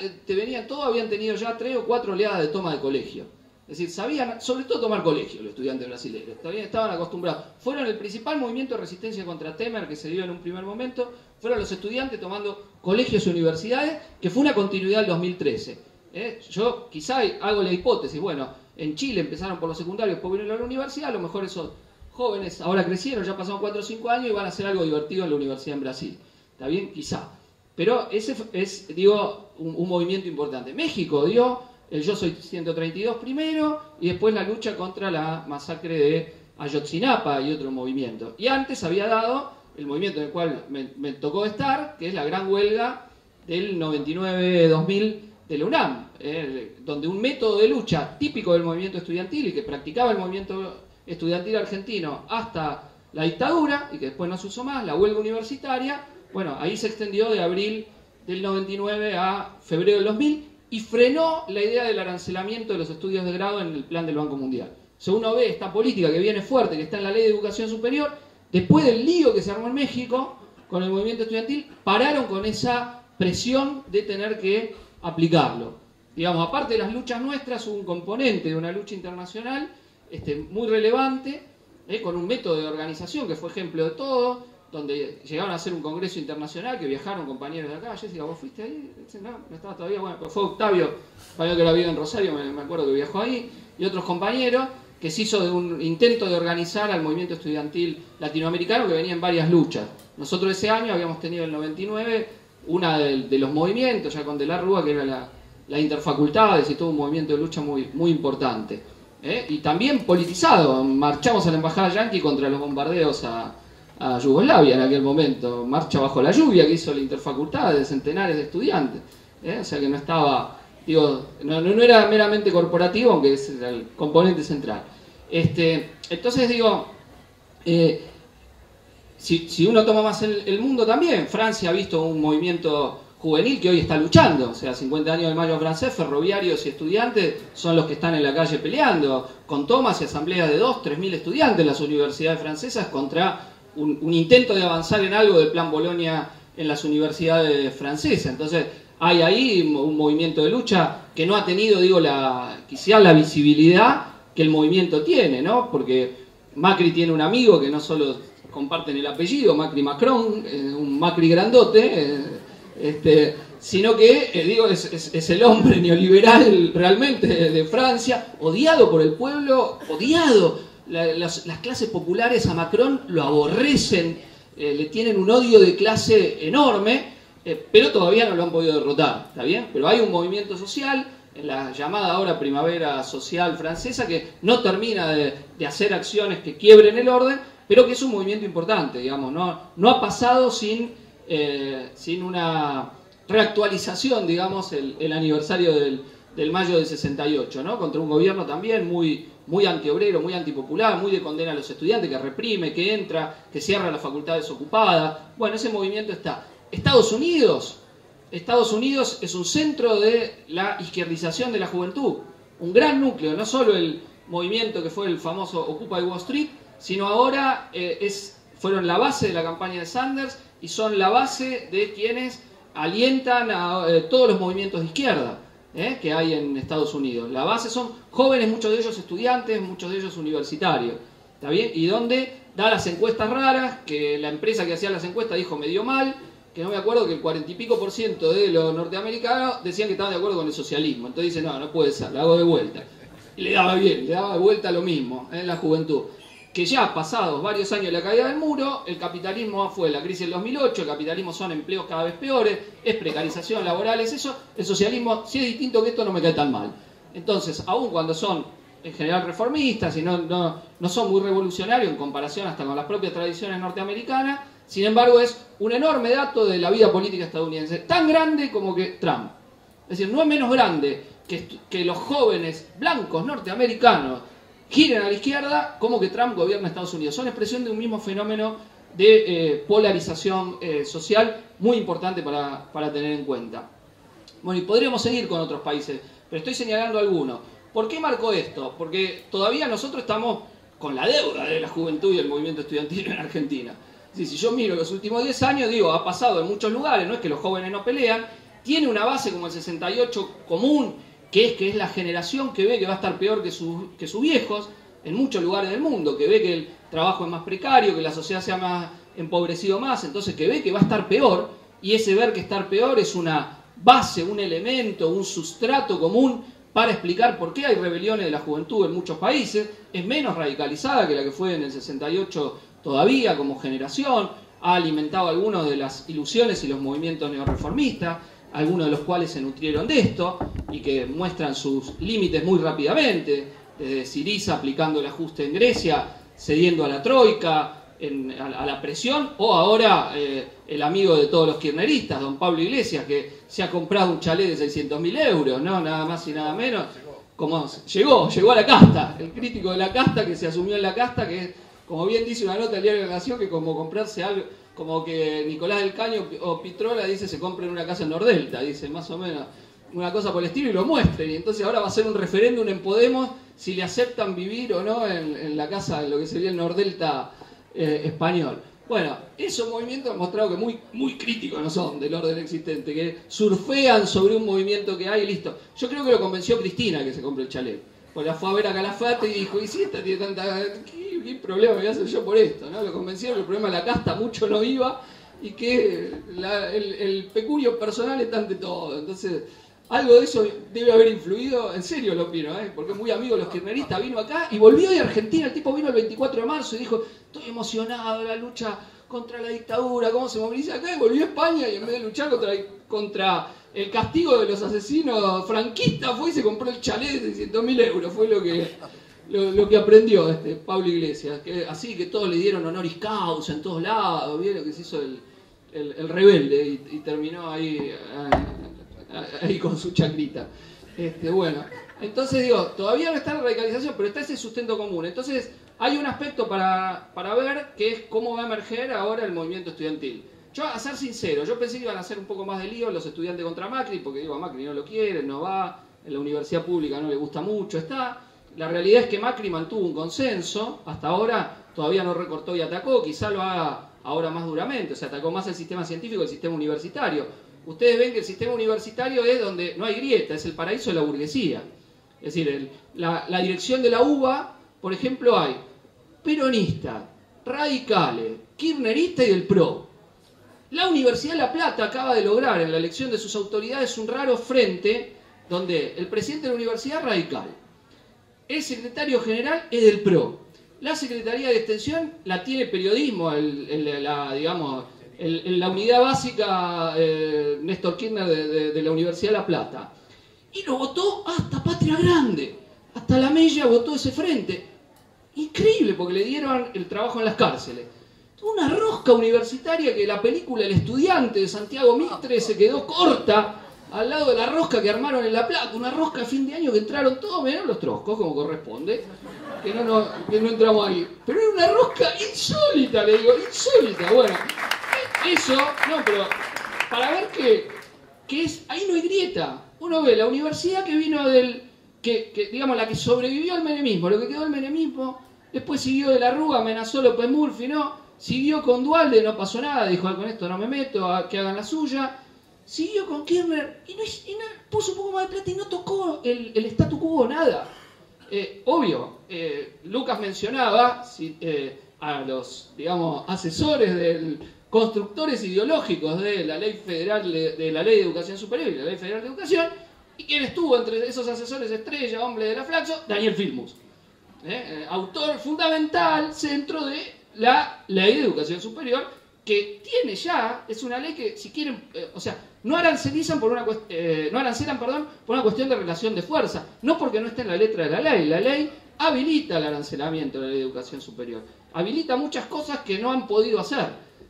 habían tenido ya 3 o 4 oleadas de toma de colegio. Es decir, sabían sobre todo tomar colegio los estudiantes brasileños, estaban acostumbrados. Fueron el principal movimiento de resistencia contra Temer que se dio en un primer momento, fueron los estudiantes tomando colegios y universidades, que fue una continuidad del 2013. Yo quizá hago la hipótesis, bueno, en Chile empezaron por los secundarios, después vinieron a la universidad, a lo mejor esos jóvenes ahora crecieron, ya pasaron 4 o 5 años y van a hacer algo divertido en la universidad en Brasil. ¿Está bien? Quizá. Pero ese es, un movimiento importante. México dio el Yo Soy 132 primero y después la lucha contra la masacre de Ayotzinapa y otro movimiento. Y antes había dado el movimiento en el cual me tocó estar, que es la gran huelga del 99-2000 de la UNAM, donde un método de lucha típico del movimiento estudiantil y que practicaba el movimiento estudiantil argentino hasta la dictadura y que después no se usó más, la huelga universitaria, bueno, ahí se extendió de abril del 99 a febrero del 2000 y frenó la idea del arancelamiento de los estudios de grado en el plan del Banco Mundial. Si uno ve esta política que viene fuerte, que está en la Ley de Educación Superior, después del lío que se armó en México con el movimiento estudiantil, pararon con esa presión de tener que aplicarlo. Digamos, aparte de las luchas nuestras, hubo un componente de una lucha internacional muy relevante, con un método de organización que fue ejemplo de todo, donde llegaron a hacer un congreso internacional, que viajaron compañeros de acá. Jessica, ¿vos fuiste ahí? No estaba todavía. Bueno, pues fue Octavio, compañero que la vive en Rosario, me acuerdo que viajó ahí, y otros compañeros, que se hizo de un intento de organizar al movimiento estudiantil latinoamericano que venía en varias luchas. Nosotros ese año habíamos tenido en el 99 una de los movimientos, ya con De la Rúa, que era la Interfacultades, y todo un movimiento de lucha muy, muy importante. Y también politizado, marchamos a la embajada yanqui contra los bombardeos a a Yugoslavia en aquel momento, Marcha bajo la lluvia que hizo la Interfacultad de centenares de estudiantes, o sea que no estaba, digo, no era meramente corporativo, aunque es el componente central. Entonces digo, si uno toma más el mundo también, Francia ha visto un movimiento juvenil que hoy está luchando, o sea, 50 años del Mayo francés, ferroviarios y estudiantes son los que están en la calle peleando, con tomas y asambleas de 2.000-3.000 estudiantes en las universidades francesas contra un intento de avanzar en algo del Plan Bolonia en las universidades francesas. Entonces hay ahí un movimiento de lucha que no ha tenido, digo, quizá la visibilidad que el movimiento tiene, ¿no? Porque Macri tiene un amigo que no solo comparten el apellido, Macri Macron, un Macri grandote, sino que, digo, es el hombre neoliberal realmente de Francia, odiado por el pueblo, odiado. Las clases populares a Macron lo aborrecen, le tienen un odio de clase enorme, pero todavía no lo han podido derrotar, ¿está bien? Pero hay un movimiento social, en la llamada ahora primavera social francesa, que no termina de hacer acciones que quiebren el orden, pero que es un movimiento importante, digamos, no ha pasado sin una reactualización, digamos, el aniversario del mayo del 68, ¿no? Contra un gobierno también muy antiobrero, muy antipopular, muy de condena a los estudiantes, que reprime, que entra, que cierra las facultades ocupadas. Bueno, ese movimiento está. Estados Unidos es un centro de la izquierdización de la juventud, un gran núcleo, no solo el movimiento que fue el famoso Occupy Wall Street, sino ahora fueron la base de la campaña de Sanders y son la base de quienes alientan a todos los movimientos de izquierda que hay en Estados Unidos. La base son jóvenes, muchos de ellos estudiantes, muchos de ellos universitarios, ¿está bien? Y donde da las encuestas raras, que la empresa que hacía las encuestas dijo me dio mal, que no me acuerdo que el 40 y pico % de los norteamericanos decían que estaban de acuerdo con el socialismo. Entonces dice, no puede ser, la hago de vuelta. Y le daba bien, le daba de vuelta lo mismo en la juventud. Que ya pasados varios años de la caída del muro, el capitalismo fue la crisis del 2008, el capitalismo son empleos cada vez peores, es precarización laboral, es eso, el socialismo, si es distinto que esto, no me cae tan mal. Entonces, aun cuando son en general reformistas y no son muy revolucionarios en comparación hasta con las propias tradiciones norteamericanas, sin embargo es un enorme dato de la vida política estadounidense, tan grande como que Trump. Es decir, no es menos grande que los jóvenes blancos norteamericanos giren a la izquierda como que Trump gobierna Estados Unidos. Son expresión de un mismo fenómeno de polarización social muy importante para tener en cuenta. Bueno, y podríamos seguir con otros países, pero estoy señalando algunos. ¿Por qué marco esto? Porque todavía nosotros estamos con la deuda de la juventud y el movimiento estudiantil en Argentina. Si yo miro los últimos 10 años, digo, ha pasado en muchos lugares, no es que los jóvenes no pelean, tiene una base como el 68 común, que es la generación que ve que va a estar peor que sus viejos en muchos lugares del mundo, que ve que el trabajo es más precario, que la sociedad se ha más empobrecido más, entonces que ve que va a estar peor, y ese ver que estar peor es una base, un elemento, un sustrato común para explicar por qué hay rebeliones de la juventud en muchos países, es menos radicalizada que la que fue en el 68 todavía como generación, ha alimentado algunas de las ilusiones y los movimientos neorreformistas, algunos de los cuales se nutrieron de esto y que muestran sus límites muy rápidamente, desde Syriza aplicando el ajuste en Grecia, cediendo a la troika, a la presión, o ahora el amigo de todos los kirchneristas, don Pablo Iglesias, que se ha comprado un chalet de 600.000 euros, ¿no? Nada más y nada menos, como llegó a la casta, el crítico de la casta que se asumió en la casta, que como bien dice una nota del diario de la Nación, que como comprarse algo, como que Nicolás del Caño o Pitrola dice se compren una casa en Nordelta, dice más o menos una cosa por el estilo y lo muestren, y entonces ahora va a ser un referéndum en Podemos si le aceptan vivir o no en la casa, en lo que sería el Nordelta español. Bueno, esos movimientos han mostrado que muy críticos no son del orden existente, que surfean sobre un movimiento que hay y listo. Yo creo que lo convenció Cristina que se compre el chalet, porque la fue a ver a Calafate y dijo, y si esta tiene tanta... ¿Qué problema me voy a hacer yo por esto? ¿No? Lo convencieron que el problema de la casta mucho no iba y que el peculio personal está ante todo. Entonces, algo de eso debe haber influido, en serio lo opino, porque es muy amigo de los kirchneristas, vino acá y volvió de Argentina. El tipo vino el 24 de marzo y dijo, estoy emocionado de la lucha contra la dictadura, cómo se moviliza acá, y volvió a España y en vez de luchar contra el castigo de los asesinos franquistas, fue y se compró el chalet de 600.000 euros, fue lo lo que aprendió Pablo Iglesias, que así que todos le dieron honoris causa en todos lados, vieron que se hizo el rebelde y terminó ahí con su chacrita. Bueno, entonces digo, todavía no está la radicalización, pero está ese sustento común. Entonces hay un aspecto para ver que es cómo va a emerger ahora el movimiento estudiantil. Yo, a ser sincero, yo pensé que iban a hacer un poco más de lío los estudiantes contra Macri, porque digo, a Macri no lo quieren, no va, en la universidad pública no le gusta mucho, está. La realidad es que Macri mantuvo un consenso, hasta ahora todavía no recortó y atacó, quizá lo haga ahora más duramente, o sea, atacó más el sistema científico que el sistema universitario. Ustedes ven que el sistema universitario es donde no hay grieta, es el paraíso de la burguesía. Es decir, la dirección de la UBA, por ejemplo, hay peronistas, radicales, kirchneristas y del PRO. La Universidad de La Plata acaba de lograr en la elección de sus autoridades un raro frente donde el presidente de la universidad es radical, el secretario general es del PRO, la Secretaría de Extensión la tiene periodismo, la unidad básica Néstor Kirchner de la Universidad de La Plata, y lo votó hasta Patria Grande, hasta la Mella votó ese frente. Increíble, porque le dieron el trabajo en las cárceles. Una rosca universitaria que la película El Estudiante de Santiago Mitre se quedó corta al lado de la rosca que armaron en La Plata, una rosca a fin de año que entraron todos menos los troscos, como corresponde, que no entramos ahí. Pero era una rosca insólita, le digo, insólita. Bueno, eso, no, pero para ver que es, ahí no hay grieta. Uno ve la universidad que vino digamos, la que sobrevivió al menemismo, lo que quedó del menemismo, después siguió de la Rúa, amenazó López Murphy, ¿no? Siguió con Duhalde, no pasó nada, dijo, con esto no me meto, que hagan la suya. Siguió con Kirchner y puso un poco más de plata y no tocó el statu quo, nada. Obvio, Lucas mencionaba a los, digamos, asesores constructores ideológicos de la ley federal, de la ley de educación superior y la ley federal de educación, y quien estuvo entre esos asesores estrella, hombre de la Flaxo, Daniel Filmus, autor fundamental, centro de la ley de educación superior, que tiene ya, es una ley que si quieren, no arancelan por una cuestión de relación de fuerza, no porque no esté en la letra de la ley habilita el arancelamiento de la ley de educación superior, habilita muchas cosas que no han podido hacer,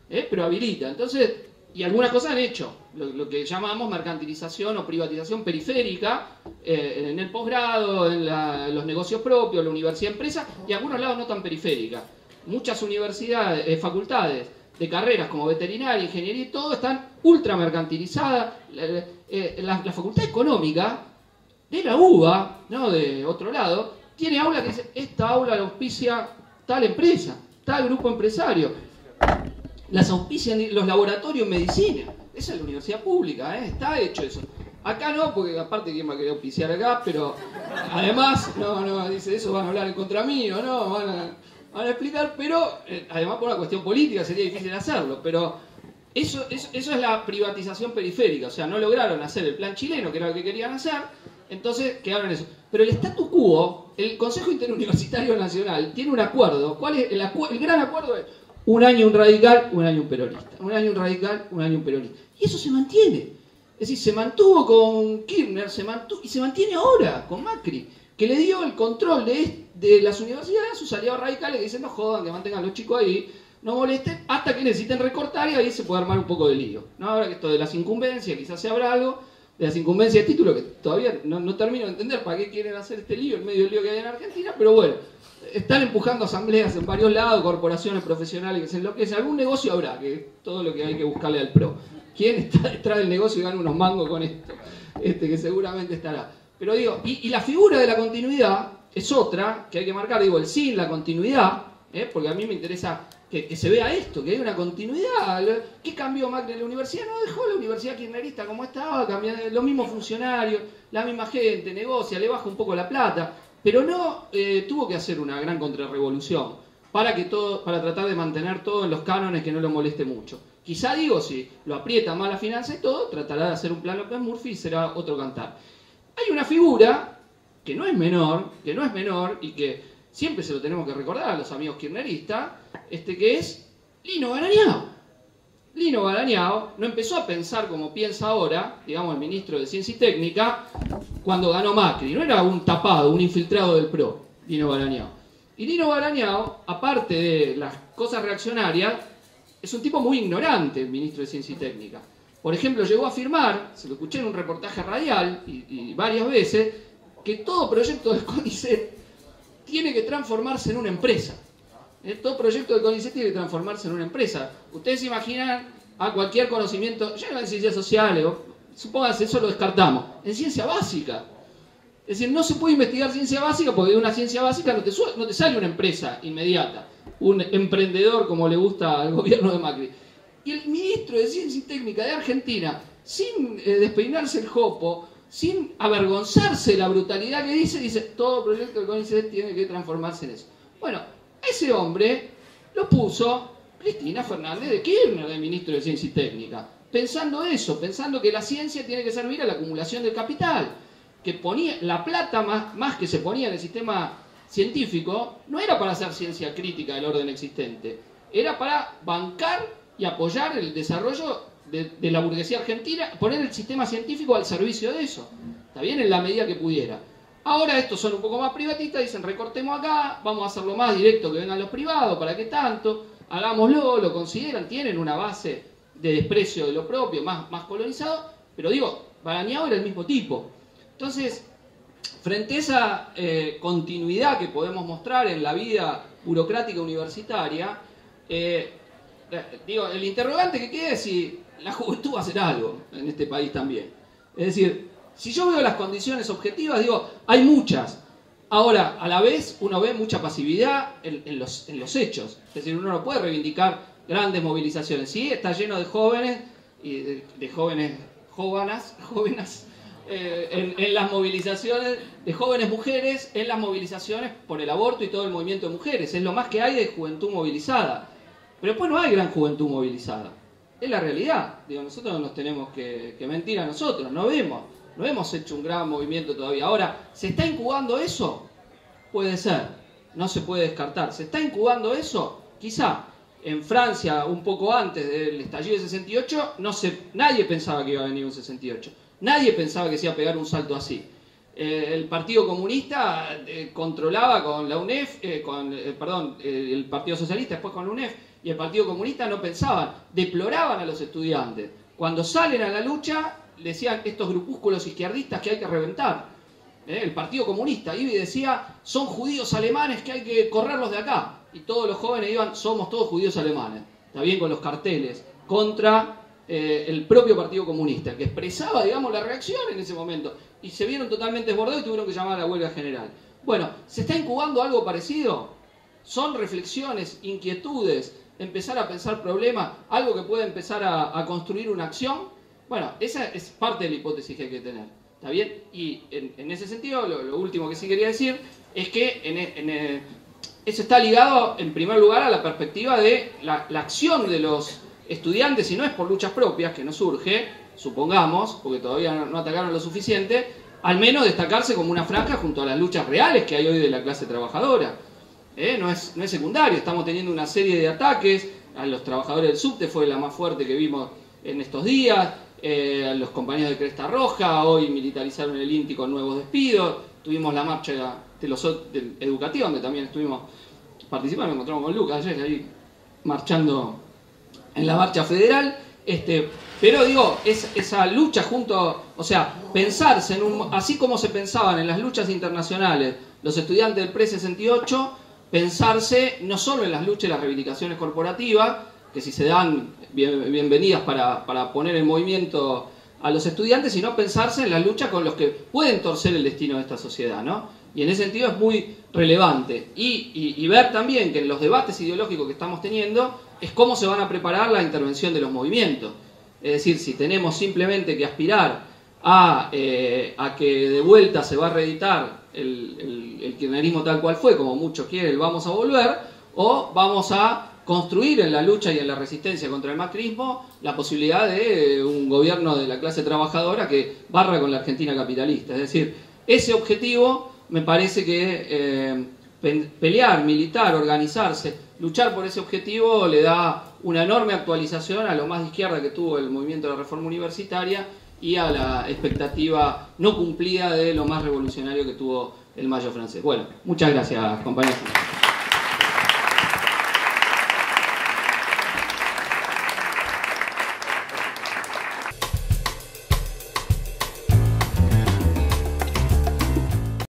pero habilita, entonces, y algunas cosas han hecho, lo que llamamos mercantilización o privatización periférica, en el posgrado, en los negocios propios, la universidad empresa, y algunos lados no tan periférica. Muchas universidades, facultades de carreras como veterinaria, ingeniería y todo están ultra mercantilizadas. La facultad económica de la UBA, no de otro lado, tiene aula que dice, esta aula la auspicia tal empresa, tal grupo empresario. Las auspician los laboratorios en medicina. Esa es la universidad pública, está hecho eso. Acá no, porque aparte quién va a querer auspiciar acá, pero además, no, dice, eso van a hablar en contra mío, no, van a explicar, pero además por una cuestión política sería difícil hacerlo, pero eso es la privatización periférica, o sea, no lograron hacer el plan chileno, que era lo que querían hacer, entonces quedaron en eso. Pero el statu quo, el Consejo Interuniversitario Nacional, tiene un acuerdo. ¿Cuál es el gran acuerdo? Es un año un radical, un año un peronista. Un año un radical, un año un peronista. Y eso se mantiene. Es decir, se mantuvo con Kirchner, y se mantiene ahora con Macri, que le dio el control de las universidades a sus aliados radicales que dicen, no jodan, que mantengan a los chicos ahí, no molesten, hasta que necesiten recortar y ahí se puede armar un poco de lío. ¿No? Ahora que esto de las incumbencias, quizás se abra algo, de las incumbencias de título, que todavía no termino de entender para qué quieren hacer este lío, en medio del lío que hay en Argentina, pero bueno, están empujando asambleas en varios lados, corporaciones profesionales que se enloquecen, algún negocio habrá, que es todo lo que hay que buscarle al PRO. ¿Quién está detrás del negocio y gana unos mangos con esto? Que seguramente estará. Pero digo, y la figura de la continuidad es otra que hay que marcar, digo, el sin, la continuidad, porque a mí me interesa que se vea esto, que hay una continuidad. ¿Qué cambió Macri en la universidad? No dejó la universidad kirchnerista como estaba, cambió los mismos funcionarios, la misma gente, negocia, le baja un poco la plata, pero no tuvo que hacer una gran contrarrevolución para tratar de mantener todo en los cánones que no lo moleste mucho. Quizá digo, si lo aprieta más la finanza y todo, tratará de hacer un plan López Murphy y será otro cantar. Hay una figura que no es menor y que siempre se lo tenemos que recordar a los amigos kirchneristas, que es Lino Barañao. Lino Barañao no empezó a pensar como piensa ahora, digamos, el ministro de Ciencia y Técnica, cuando ganó Macri. No era un tapado, un infiltrado del PRO. Lino Barañao. Y Lino Barañao, aparte de las cosas reaccionarias, es un tipo muy ignorante, el ministro de Ciencia y Técnica. Por ejemplo, llegó a afirmar, se lo escuché en un reportaje radial y varias veces, que todo proyecto del CONICET tiene que transformarse en una empresa. Todo proyecto del CONICET tiene que transformarse en una empresa. Ustedes se imaginan a cualquier conocimiento, ya no en ciencias sociales, supónganse, eso lo descartamos, en ciencia básica. Es decir, no se puede investigar ciencia básica porque de una ciencia básica no te sale una empresa inmediata, un emprendedor como le gusta al gobierno de Macri. Y el ministro de Ciencia y Técnica de Argentina, sin despeinarse el jopo, sin avergonzarse de la brutalidad que dice, todo proyecto del CONICET tiene que transformarse en eso. Bueno, ese hombre lo puso Cristina Fernández de Kirchner, de ministro de Ciencia y Técnica, pensando eso, pensando que la ciencia tiene que servir a la acumulación del capital, que ponía la plata más que se ponía en el sistema científico, no era para hacer ciencia crítica del orden existente, era para bancar y apoyar el desarrollo de la burguesía argentina, poner el sistema científico al servicio de eso, está bien, en la medida que pudiera. Ahora estos son un poco más privatistas, dicen recortemos acá, vamos a hacerlo más directo, que vengan los privados, ¿para qué tanto? Hagámoslo, lo consideran, tienen una base de desprecio de lo propio, más colonizado, pero digo, Barañao era el mismo tipo. Entonces, frente a esa continuidad que podemos mostrar en la vida burocrática universitaria, digo, el interrogante que queda es si la juventud va a hacer algo en este país también. Es decir, si yo veo las condiciones objetivas, digo, hay muchas. Ahora, a la vez, uno ve mucha pasividad en los hechos. Es decir, uno no puede reivindicar grandes movilizaciones. Sí, está lleno de jóvenes y de jóvenes jóvenes en las movilizaciones, de jóvenes mujeres en las movilizaciones por el aborto y todo el movimiento de mujeres. Es lo más que hay de juventud movilizada. Pero después no hay gran juventud movilizada. Es la realidad. Digo, nosotros no nos tenemos que mentir a nosotros. No hemos hecho un gran movimiento todavía. Ahora, ¿se está incubando eso? Puede ser. No se puede descartar. ¿Se está incubando eso? Quizá. En Francia, un poco antes del estallido del 68, nadie pensaba que iba a venir un 68. Nadie pensaba que se iba a pegar un salto así. El Partido Comunista controlaba con la UNEF, el Partido Socialista después con la UNEF, y el Partido Comunista no pensaban, deploraban a los estudiantes. Cuando salen a la lucha, decían estos grupúsculos izquierdistas que hay que reventar. El Partido Comunista iba y decía, son judíos alemanes que hay que correrlos de acá. Y todos los jóvenes iban, somos todos judíos alemanes. Está bien, con los carteles contra el propio Partido Comunista, que expresaba, digamos, la reacción en ese momento. Y se vieron totalmente desbordados y tuvieron que llamar a la huelga general. Bueno, ¿se está incubando algo parecido? Son reflexiones, inquietudes, empezar a pensar problemas, algo que puede empezar a construir una acción. Bueno, esa es parte de la hipótesis que hay que tener. ¿Está bien? Y en ese sentido, lo último que sí quería decir es que eso está ligado, en primer lugar, a la perspectiva de la acción de los estudiantes, si no es por luchas propias, que no surge, supongamos, porque todavía no atacaron lo suficiente, al menos destacarse como una franja junto a las luchas reales que hay hoy de la clase trabajadora. No es secundario, estamos teniendo una serie de ataques a los trabajadores del subte, fue la más fuerte que vimos en estos días, a los compañeros de Cresta Roja, hoy militarizaron el INTI con nuevos despidos, tuvimos la marcha del educativo, donde también estuvimos participando, nos encontramos con Lucas ayer ahí marchando en la marcha federal, pero digo, esa lucha junto, o sea, pensarse así como se pensaban en las luchas internacionales los estudiantes del pre-68, pensarse no solo en las luchas y las reivindicaciones corporativas, que si se dan bienvenidas para poner en movimiento a los estudiantes, sino pensarse en las luchas con los que pueden torcer el destino de esta sociedad, ¿no? Y en ese sentido es muy relevante. Y ver también que en los debates ideológicos que estamos teniendo es cómo se van a preparar la intervención de los movimientos. Es decir, si tenemos simplemente que aspirar a que de vuelta se va a reeditar el kirchnerismo tal cual fue, como muchos quieren, vamos a volver, o vamos a construir en la lucha y en la resistencia contra el macrismo la posibilidad de un gobierno de la clase trabajadora que barra con la Argentina capitalista. Es decir, ese objetivo me parece que pelear, militar, organizarse, luchar por ese objetivo le da una enorme actualización a lo más de izquierda que tuvo el movimiento de la reforma universitaria y a la expectativa no cumplida de lo más revolucionario que tuvo el Mayo francés. Bueno, muchas gracias, compañeros.